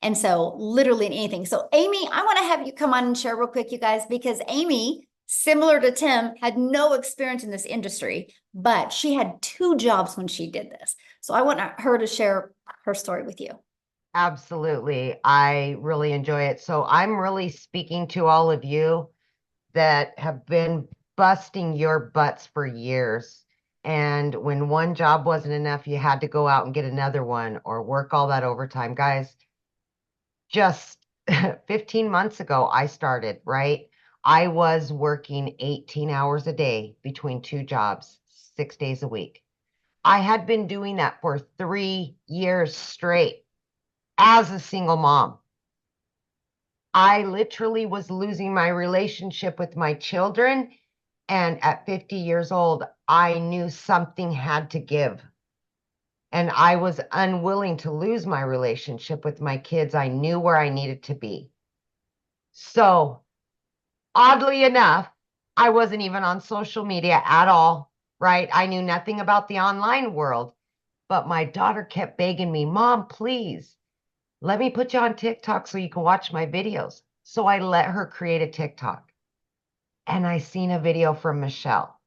And so literally in anything. So Amy, I want to have you come on and share real quick, you guys, because Amy, similar to Tim, had no experience in this industry, but she had 2 jobs when she did this. So I want her to share her story with you. Absolutely. I really enjoy it. So I'm really speaking to all of you that have been busting your butts for years. And when one job wasn't enough, you had to go out and get another one or work all that overtime. Guys, just 15 months ago, I started, right? I was working 18 hours a day between 2 jobs, 6 days a week. I had been doing that for 3 years straight as a single mom. I literally was losing my relationship with my children. And at 50 years old, I knew something had to give. And I was unwilling to lose my relationship with my kids. I knew where I needed to be. So, oddly enough, I wasn't even on social media at all, right? I knew nothing about the online world, but my daughter kept begging me, Mom, please, let me put you on TikTok so you can watch my videos. So I let her create a TikTok. And I seen a video from Michelle,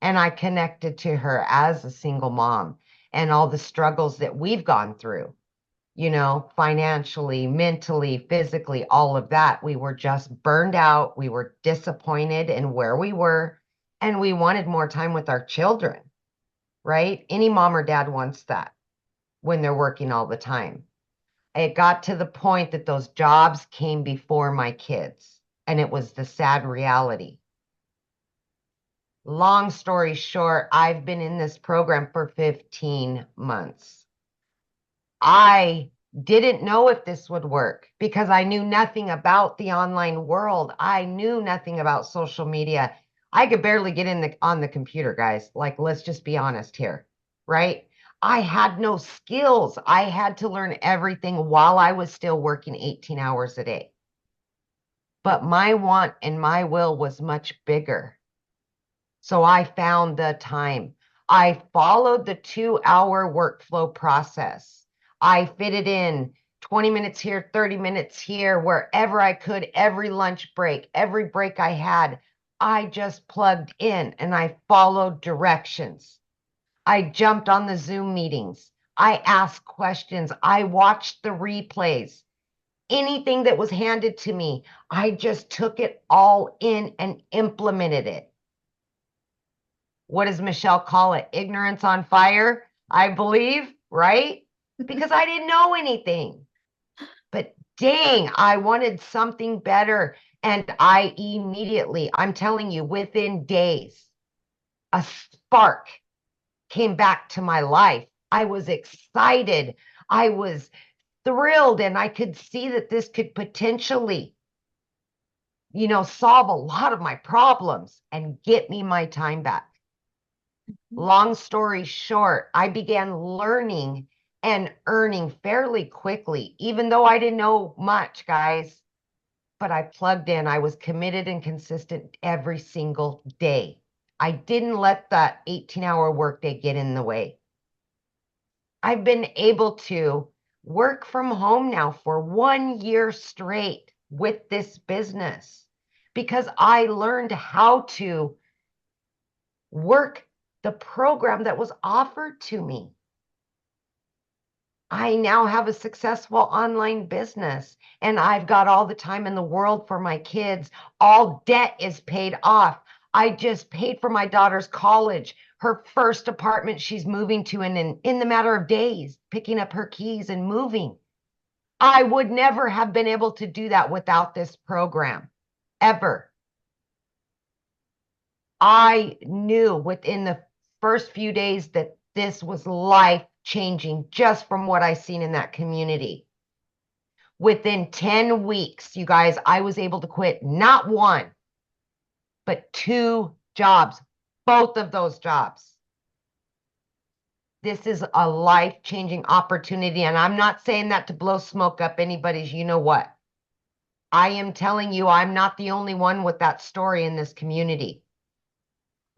and I connected to her as a single mom and all the struggles that we've gone through, financially, mentally, physically, all of that. We were just burned out. We were disappointed in where we were, and we wanted more time with our children, right? Any mom or dad wants that when they're working all the time. It got to the point that those jobs came before my kids, and it was the sad reality. Long story short, I've been in this program for 15 months. I didn't know if this would work because I knew nothing about the online world. I knew nothing about social media. I could barely get on the computer, guys. Like, let's just be honest here, right? I had no skills. I had to learn everything while I was still working 18 hours a day. But my want and my will was much bigger. So I found the time. I followed the 2-hour workflow process. I fitted in 20 minutes here, 30 minutes here, wherever I could, every lunch break, every break I had, I just plugged in and I followed directions. I jumped on the Zoom meetings. I asked questions. I watched the replays. Anything that was handed to me, I just took it all in and implemented it. What does Michelle call it? Ignorance on fire, I believe, right? Because I didn't know anything. But dang, I wanted something better. And I immediately, I'm telling you, within days, a spark came back to my life. I was excited. I was thrilled. And I could see that this could potentially, solve a lot of my problems and get me my time back. Long story short, I began learning and earning fairly quickly, even though I didn't know much, guys. but I plugged in. I was committed and consistent every single day. I didn't let that 18-hour workday get in the way. I've been able to work from home now for 1 year straight with this business because I learned how to work the program that was offered to me. I now have a successful online business and I've got all the time in the world for my kids. All debt is paid off. I just paid for my daughter's college, her first apartment she's moving to in the matter of days, picking up her keys and moving. I would never have been able to do that without this program, ever. I knew within the first few days that this was life-changing just from what I seen in that community. Within 10 weeks, you guys, I was able to quit not one, but 2 jobs, both of those jobs. This is a life-changing opportunity, and I'm not saying that to blow smoke up anybody's you know what. I am telling you, I'm not the only one with that story in this community.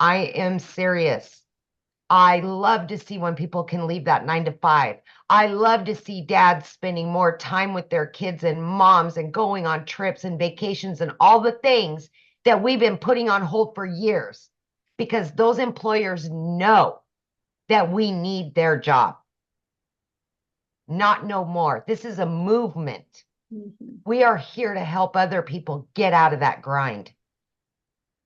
I am serious. I love to see when people can leave that 9 to 5. I love to see dads spending more time with their kids and moms and going on trips and vacations and all the things that we've been putting on hold for years because those employers know that we need their job. Not no more. This is a movement. Mhm. We are here to help other people get out of that grind.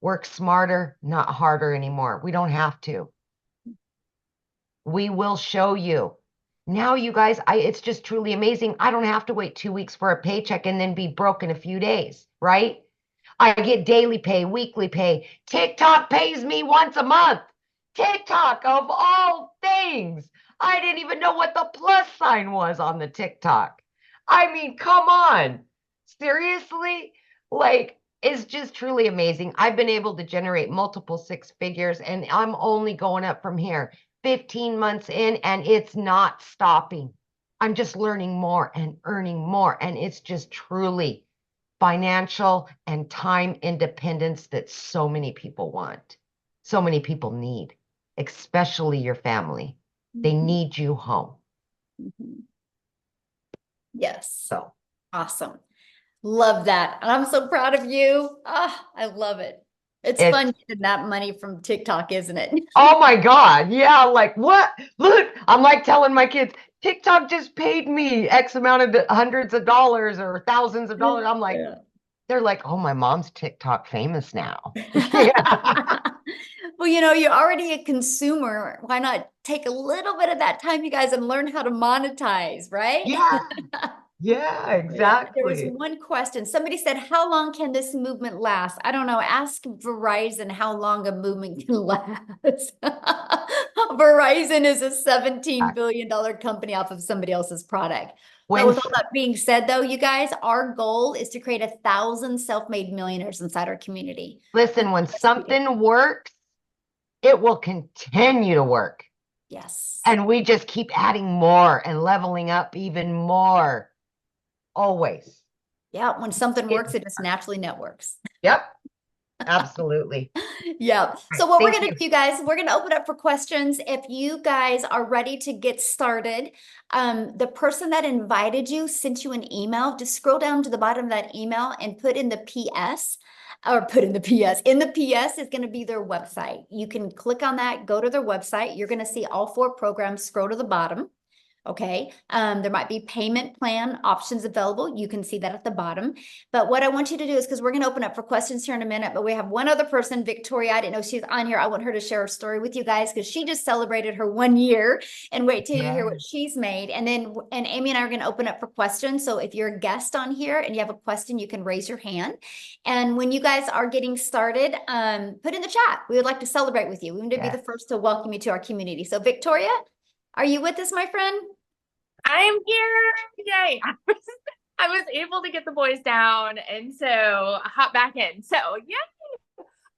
Work smarter, not harder anymore. We don't have to. We will show you. Now, you guys, it's just truly amazing. I don't have to wait 2 weeks for a paycheck and then be broke in a few days, right? I get daily pay, weekly pay. TikTok pays me once a month. TikTok, of all things. I didn't even know what the plus sign was on the TikTok. I mean, come on. Seriously? Like, it's just truly amazing. I've been able to generate multiple 6 figures, and I'm only going up from here. 15 months in, and it's not stopping. I'm just learning more and earning more, and it's just truly financial and time independence that so many people want, so many people need, especially your family. They Mhm. need you home. Mhm. Yes. So Awesome. Love that. And I'm so proud of you. Ah, I love it. It's It's- fun getting that money from TikTok, isn't it? oh my God. Yeah. Like what? Look, I'm like telling my kids, TikTok just paid me X amount of hundreds of dollars or thousands of dollars. I'm like, Yeah. they're like, oh, my mom's TikTok famous now. Well, you're already a consumer. Why not take a little bit of that time, you guys, and learn how to monetize, right? Yeah. Yeah, Yeah, there was exactly. one question. Somebody said, how long can this movement last? I don't know. Ask Verizon how long a movement can last. Verizon is a $17 billion company off of somebody else's product. But When with all that being said, though, you guys, our goal is to create 1,000 self-made millionaires inside our community. listen, when something works, it will continue to work. Yes. And we just keep adding more and leveling up even more. Always. Yeah, when something works, it just naturally networks. Yep. Absolutely. Yeah. So what we're Thank going to do, you guys, we're going to open up for questions. If you guys are ready to get started, the person that invited you sent you an email. Just scroll down to the bottom of that email and put in the PS. Or put in the PS. In the PS is going to be their website. You can click on that, go to their website. You're going to see all 4 programs. Scroll to the bottom. Okay. There might be payment plan options available. You can see that at the bottom. But what I want you to do is, because we're going to open up for questions here in a minute, but we have one other person, Victoria. I didn't know she's on here. I want her to share her story with you guys because she just celebrated her 1 year, and wait till you hear what she's made. And then, and Amy and I are going to open up for questions. So if you're a guest on here and you have a question, you can raise your hand. And when you guys are getting started, put in the chat. We would like to celebrate with you. We want to be the first to welcome you to our community. So Victoria, are you with us, my friend? I am here. Yay. I was able to get the boys down, and so I hop back in. So yeah.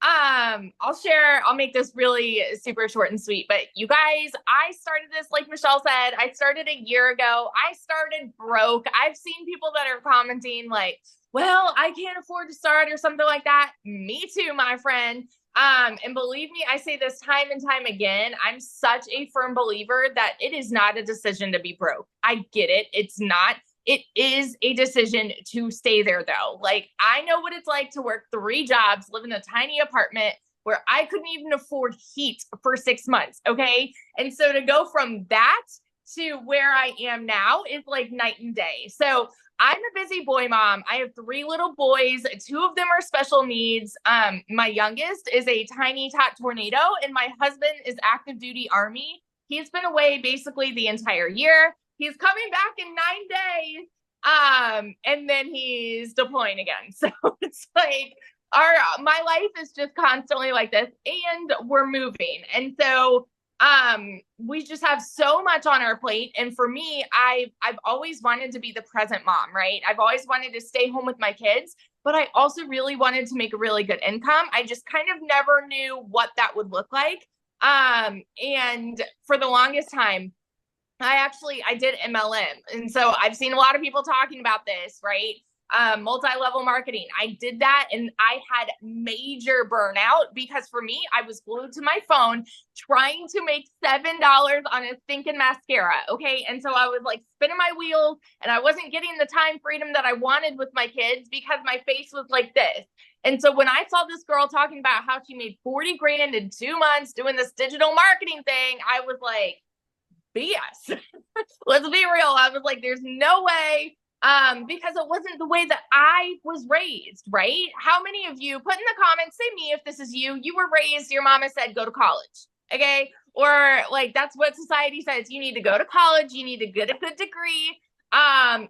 I'll make this really super short and sweet, but you guys, I started this, like Michelle said, I started a year ago. I started broke. I've seen people that are commenting like, well, I can't afford to start or something like that. Me too, my friend. And believe me, I say this time and time again, I'm such a firm believer that it is not a decision to be broke. I get it. It's not. It is a decision to stay there though. Like, I know what it's like to work 3 jobs, live in a tiny apartment where I couldn't even afford heat for 6 months. Okay. And so to go from that to where I am now is like night and day. So I'm a busy boy mom. I have 3 little boys. 2 of them are special needs. My youngest is a tiny tot tornado, and my husband is active duty Army. He's been away basically the entire year. He's coming back in 9 days. And then he's deploying again. So it's like my life is just constantly like this, and we're moving. And so we just have so much on our plate. And for me, I've always wanted to be the present mom, right? I've always wanted to stay home with my kids, but I also really wanted to make a really good income. I just kind of never knew what that would look like. And for the longest time, I did MLM. And so I've seen a lot of people talking about this, right? Multi-level marketing. I did that and I had major burnout because for me, I was glued to my phone trying to make $7 on a stinking mascara. Okay. And so I was like spinning my wheels and I wasn't getting the time freedom that I wanted with my kids because my face was like this. And so when I saw this girl talking about how she made 40 grand in 2 months doing this digital marketing thing, I was like, BS. Let's be real. I was like, there's no way. Because it wasn't the way that I was raised, right? How many of you, put in the comments, say me if this is you, you were raised, your mama said, go to college, okay? Or like, that's what society says, you need to go to college, you need to get a good degree, and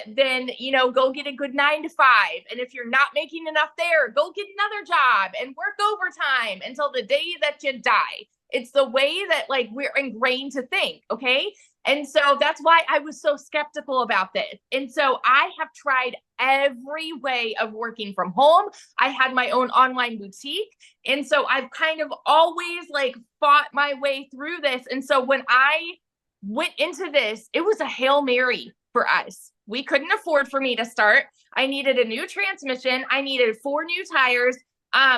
then, go get a good 9 to 5. And if you're not making enough there, go get another job and work overtime until the day that you die. It's the way that like we're ingrained to think, okay? And so that's why I was so skeptical about this. And so I have tried every way of working from home. I had my own online boutique. And so I've kind of always like fought my way through this. And so when I went into this, it was a Hail Mary for us. We couldn't afford for me to start. I needed a new transmission. I needed 4 new tires.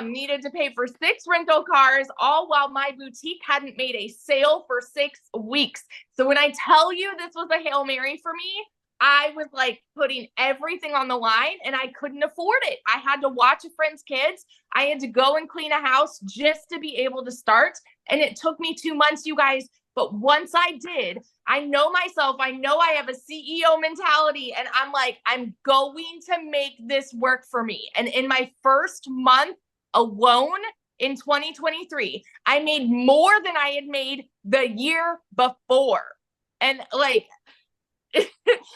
Needed to pay for 6 rental cars, all while my boutique hadn't made a sale for 6 weeks. So when I tell you this was a Hail Mary for me, I was like putting everything on the line and I couldn't afford it. I had to watch a friend's kids. I had to go and clean a house just to be able to start. And it took me 2 months, you guys. But once I did, I know myself, I know I have a CEO mentality, and I'm like, I'm going to make this work for me. And in my first month alone in 2023, I made more than I had made the year before. And like,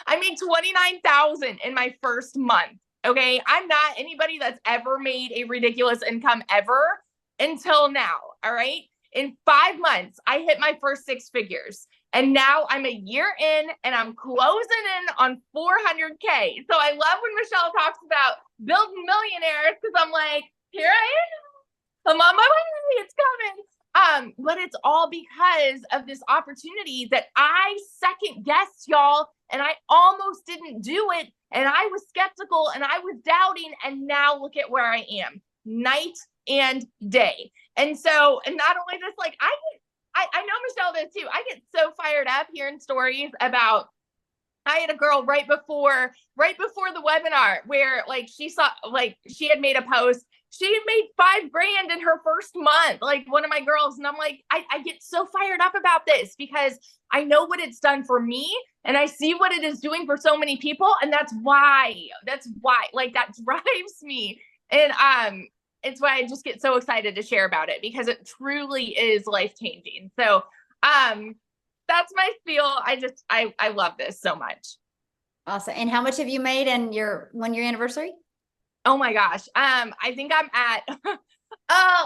I made $29,000 in my first month. Okay. I'm not anybody that's ever made a ridiculous income ever until now. All right. In 5 months, I hit my first 6 figures. And now I'm a year in and I'm closing in on 400K. So I love when Michelle talks about building millionaires because I'm like, here I am. I'm on my way. It's coming. But it's all because of this opportunity that I second guessed, y'all. And I almost didn't do it. And I was skeptical and I was doubting. And now look at where I am, night and day. And so, and not only this, like I know Michelle does too. I get so fired up hearing stories about, I had a girl right before the webinar where like she saw, like she had made a post. She had made $5 grand in her first month, like one of my girls. And I'm like, I get so fired up about this because I know what it's done for me and I see what it is doing for so many people. And that's why like that drives me. And, it's why I just get so excited to share about it because it truly is life-changing. So, that's my spiel. I love this so much. Awesome. And how much have you made in your 1-year anniversary? Oh my gosh. I think I'm at,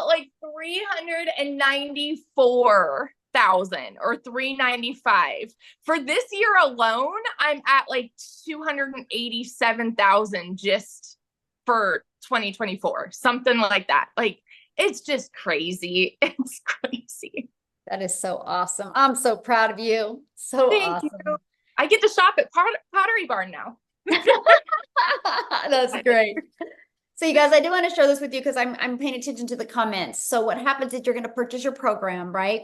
like 394,000 or 395 for this year alone. I'm at like 287,000 just for 2024, something like that. Like, it's just crazy. It's crazy. That is so awesome. I'm so proud of you. So Thank awesome. you. I get to shop at Pottery Barn now. That's great. So you guys, I do want to share this with you because I'm paying attention to the comments. So what happens is you're going to purchase your program, right?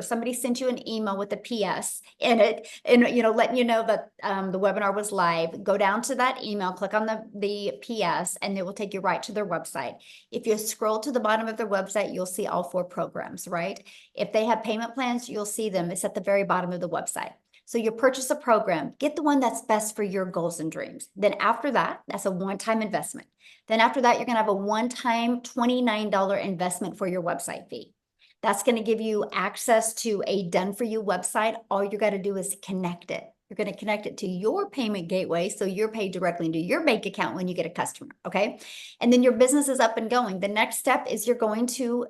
Somebody sent you an email with a PS in it, and letting you know that the webinar was live. Go down to that email, click on the PS, and it will take you right to their website. If you scroll to the bottom of their website, you'll see all 4 programs, right? If they have payment plans, you'll see them. It's at the very bottom of the website. So you purchase a program, get the one that's best for your goals and dreams. Then after that, that's a one-time investment. Then after that, you're going to have a one-time $29 investment for your website fee. That's going to give you access to a done-for-you website. All you got to do is connect it. You're going to connect it to your payment gateway, so you're paid directly into your bank account when you get a customer, okay? And then your business is up and going. The next step is you're going to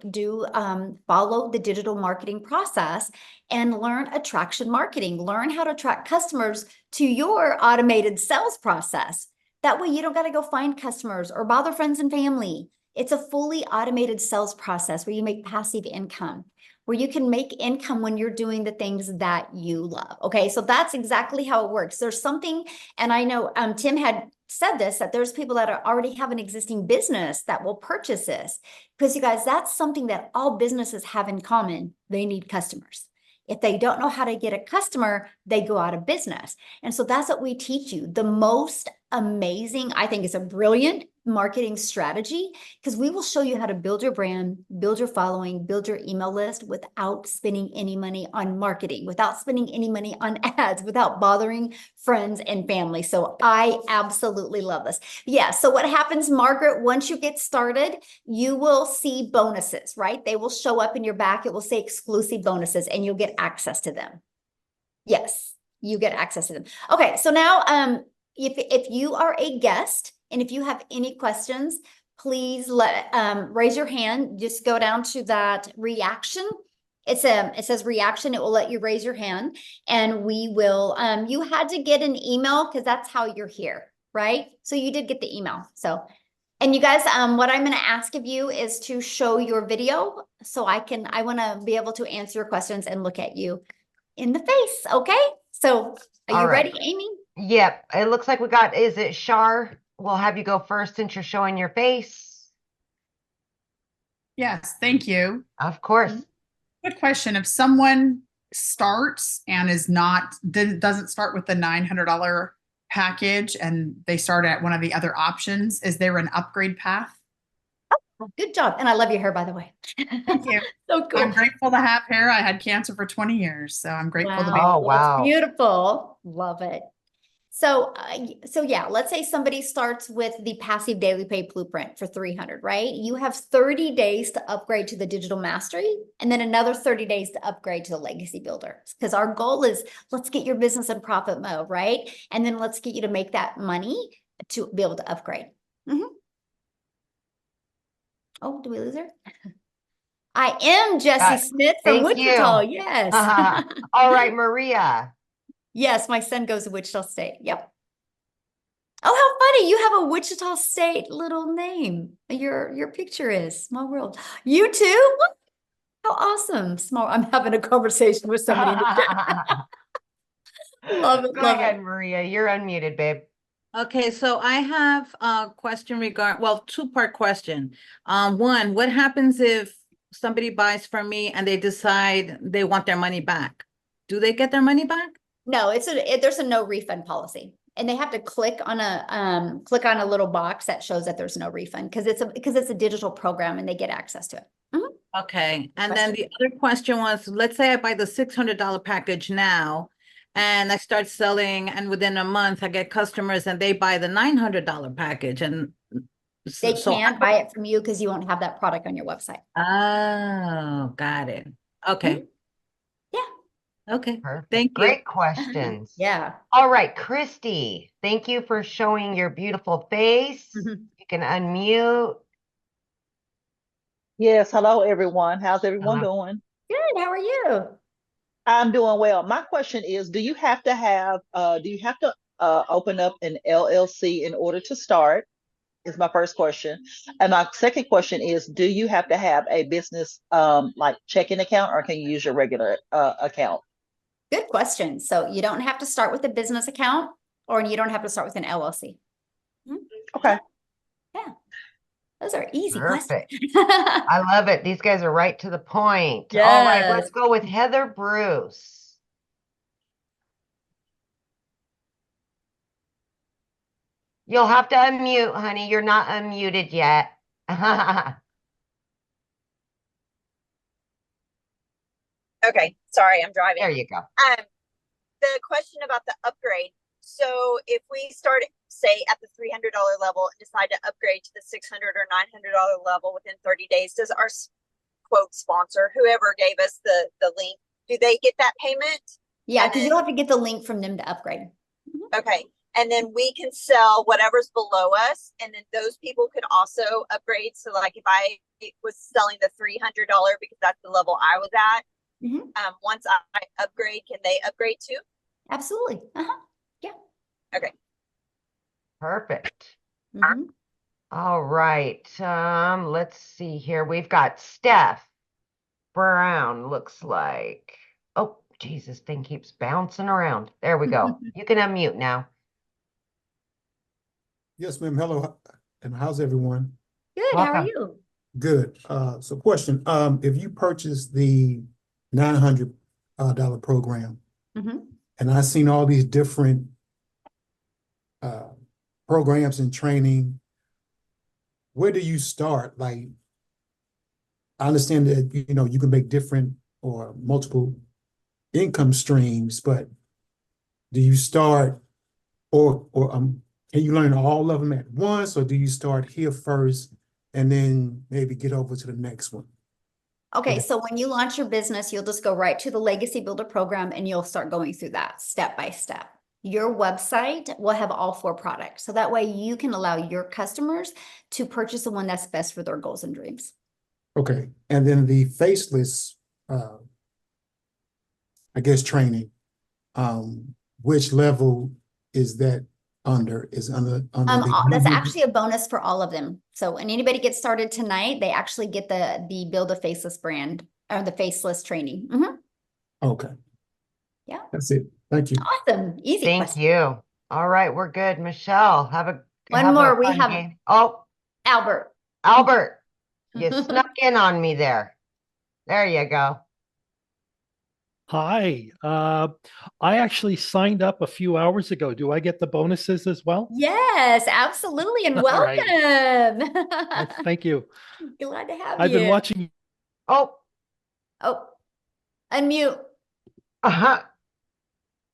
follow the digital marketing process and learn attraction marketing. Learn how to attract customers to your automated sales process. That way you don't got to go find customers or bother friends and family. It's a fully automated sales process where you make passive income, where you can make income when you're doing the things that you love. Okay, so that's exactly how it works. There's something, and I know Tim had said this, that there's people that already have an existing business that will purchase this. Because you guys, that's something that all businesses have in common. They need customers. If they don't know how to get a customer, they go out of business. And so that's what we teach you. The most amazing, I think it's a brilliant marketing strategy, because we will show you how to build your brand, build your following, build your email list without spending any money on marketing, without spending any money on ads, without bothering friends and family. So I absolutely love this. Yeah. So what happens, Margaret, once you get started, you will see bonuses, right? They will show up in your back. It will say exclusive bonuses and you'll get access to them. Yes, you get access to them. Okay. So now, if you are a guest, and if you have any questions, please raise your hand. Just go down to that reaction. It says reaction. It will let you raise your hand, and we will. You had to get an email because that's how you're here, right? So you did get the email. So, and you guys, what I'm going to ask of you is to show your video, so I want to be able to answer your questions and look at you in the face. Okay. So, are you ready, Amy? Yep. It looks like we got. Is it Shar? We'll have you go first since you're showing your face. Yes, thank you. Of course. Good question. If someone starts and doesn't start with the $900 package and they start at one of the other options, is there an upgrade path? Oh, good job. And I love your hair, by the way. Thank you. So cool. I'm grateful to have hair. I had cancer for 20 years, so I'm grateful to be. Oh, wow. That's beautiful. Love it. So yeah, let's say somebody starts with the passive daily pay blueprint for 300, right? You have 30 days to upgrade to the digital mastery, and then another 30 days to upgrade to the legacy builder. Because our goal is, let's get your business in profit mode, right? And then let's get you to make that money to be able to upgrade. Oh, do we lose her? I am Jessie Smith from Wichita. Yes. All right, Maria. Yes, my son goes to Wichita State. Yep. Oh, how funny. You have a Wichita State little name. Your picture is Small World. You too? How awesome. I'm having a conversation with somebody. Love it. Go ahead, Maria. You're unmuted, babe. Okay, so I have a question two-part question. One, what happens if somebody buys from me and they decide they want their money back? Do they get their money back? No, there's a no refund policy, and they have to click on a little box that shows that there's no refund because it's a digital program and they get access to it. Okay, and then the other question was, let's say I buy the $600 package now, and I start selling, and within a month I get customers and they buy the $900 package, and they can't buy it from you because you won't have that product on your website. Oh, got it. Okay. Okay. Perfect. Thank you. Great questions. Yeah. All right, Christy, thank you for showing your beautiful face. You can unmute. Yes. Hello, everyone. How's everyone doing? Good. How are you? I'm doing well. My question is, do you have to open up an LLC in order to start? Is my first question. And my second question is, do you have to have a business like checking account, or can you use your regular account? Good question. So you don't have to start with a business account. or you don't have to start with an LLC. Okay. Yeah. Those are easy Perfect. questions. I love it. These guys are right to the point. All right, Yes. let's go with Heather Bruce. You'll have to unmute, honey. You're not unmuted yet. Okay, sorry, I'm driving. There you go. The question about the upgrade. So if we start, say, at the $300 level and decide to upgrade to the $600 or $900 level within 30 days, does our quote sponsor, whoever gave us the link, do they get that payment? Yeah, because you don't have to get the link from them to upgrade. Okay. And then we can sell whatever's below us. And then those people could also upgrade. So like if I was selling the $300 because that's the level I was at, once I upgrade, can they upgrade too? Absolutely. Yeah. Okay. Perfect. Mhm. All right. Let's see here. We've got Steph Brown, looks like. Oh, Jesus, thing keeps bouncing around. There we go. You can unmute now. Yes, ma'am. Hello. And how's everyone? Good. How are Welcome. you? Good. So question, if you purchase the $900 program, Mhm. and I've seen all these different programs and training, where do you start? Like, I understand that, you can make different or multiple income streams, but do you start or can you learn all of them at once, or do you start here first and then maybe get over to the next one? Okay, Okay. so when you launch your business, you'll just go right to the Legacy Builder program and you'll start going through that step by step. Your website will have all 4 products. So that way you can allow your customers to purchase the one that's best for their goals and dreams. Okay. And then the faceless, I guess, training, which level is that under? Is under That's the actually a bonus for all of them. So when anybody gets started tonight, they actually get the Build a Faceless brand or the faceless training. Okay. Yeah. That's it. Thank you. Awesome. Easy Thank question. you. All right, we're good. Michelle, have One more. We fun have game. Oh, Albert. Albert, you snuck in on me there. There you go. Hi. I actually signed up a few hours ago. Do I get the bonuses as well? Yes, absolutely. And All right. welcome. Thank you. Glad to have I've you. been watching. Oh, Oh, unmute. uh-huh.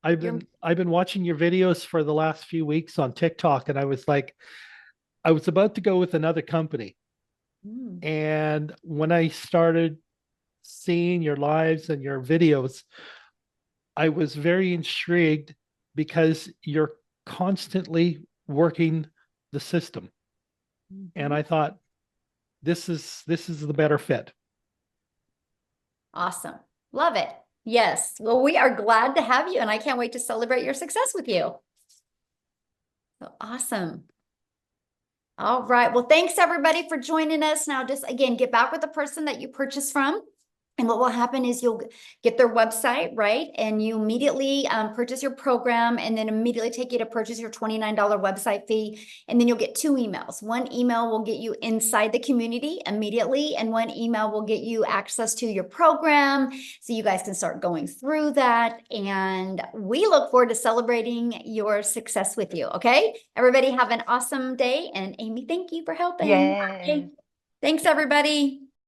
I've been watching your videos for the last few weeks on TikTok, and I was about to go with another company. And when I started seeing your lives and your videos, I was very intrigued because you're constantly working the system. And I thought this is the better fit. Awesome. Love it. Yes. Well, we are glad to have you, and I can't wait to celebrate your success with you. So awesome. All right. Well, thanks everybody for joining us. Now, just again, get back with the person that you purchased from. And what will happen is you'll get their website, right? And you immediately purchase your program, and then immediately take you to purchase your $29 website fee. And then you'll get 2 emails. One email will get you inside the community immediately, and one email will get you access to your program so you guys can start going through that. And we look forward to celebrating your success with you. Okay, everybody have an awesome day. And Amy, thank you for helping. Yay. Thanks, everybody.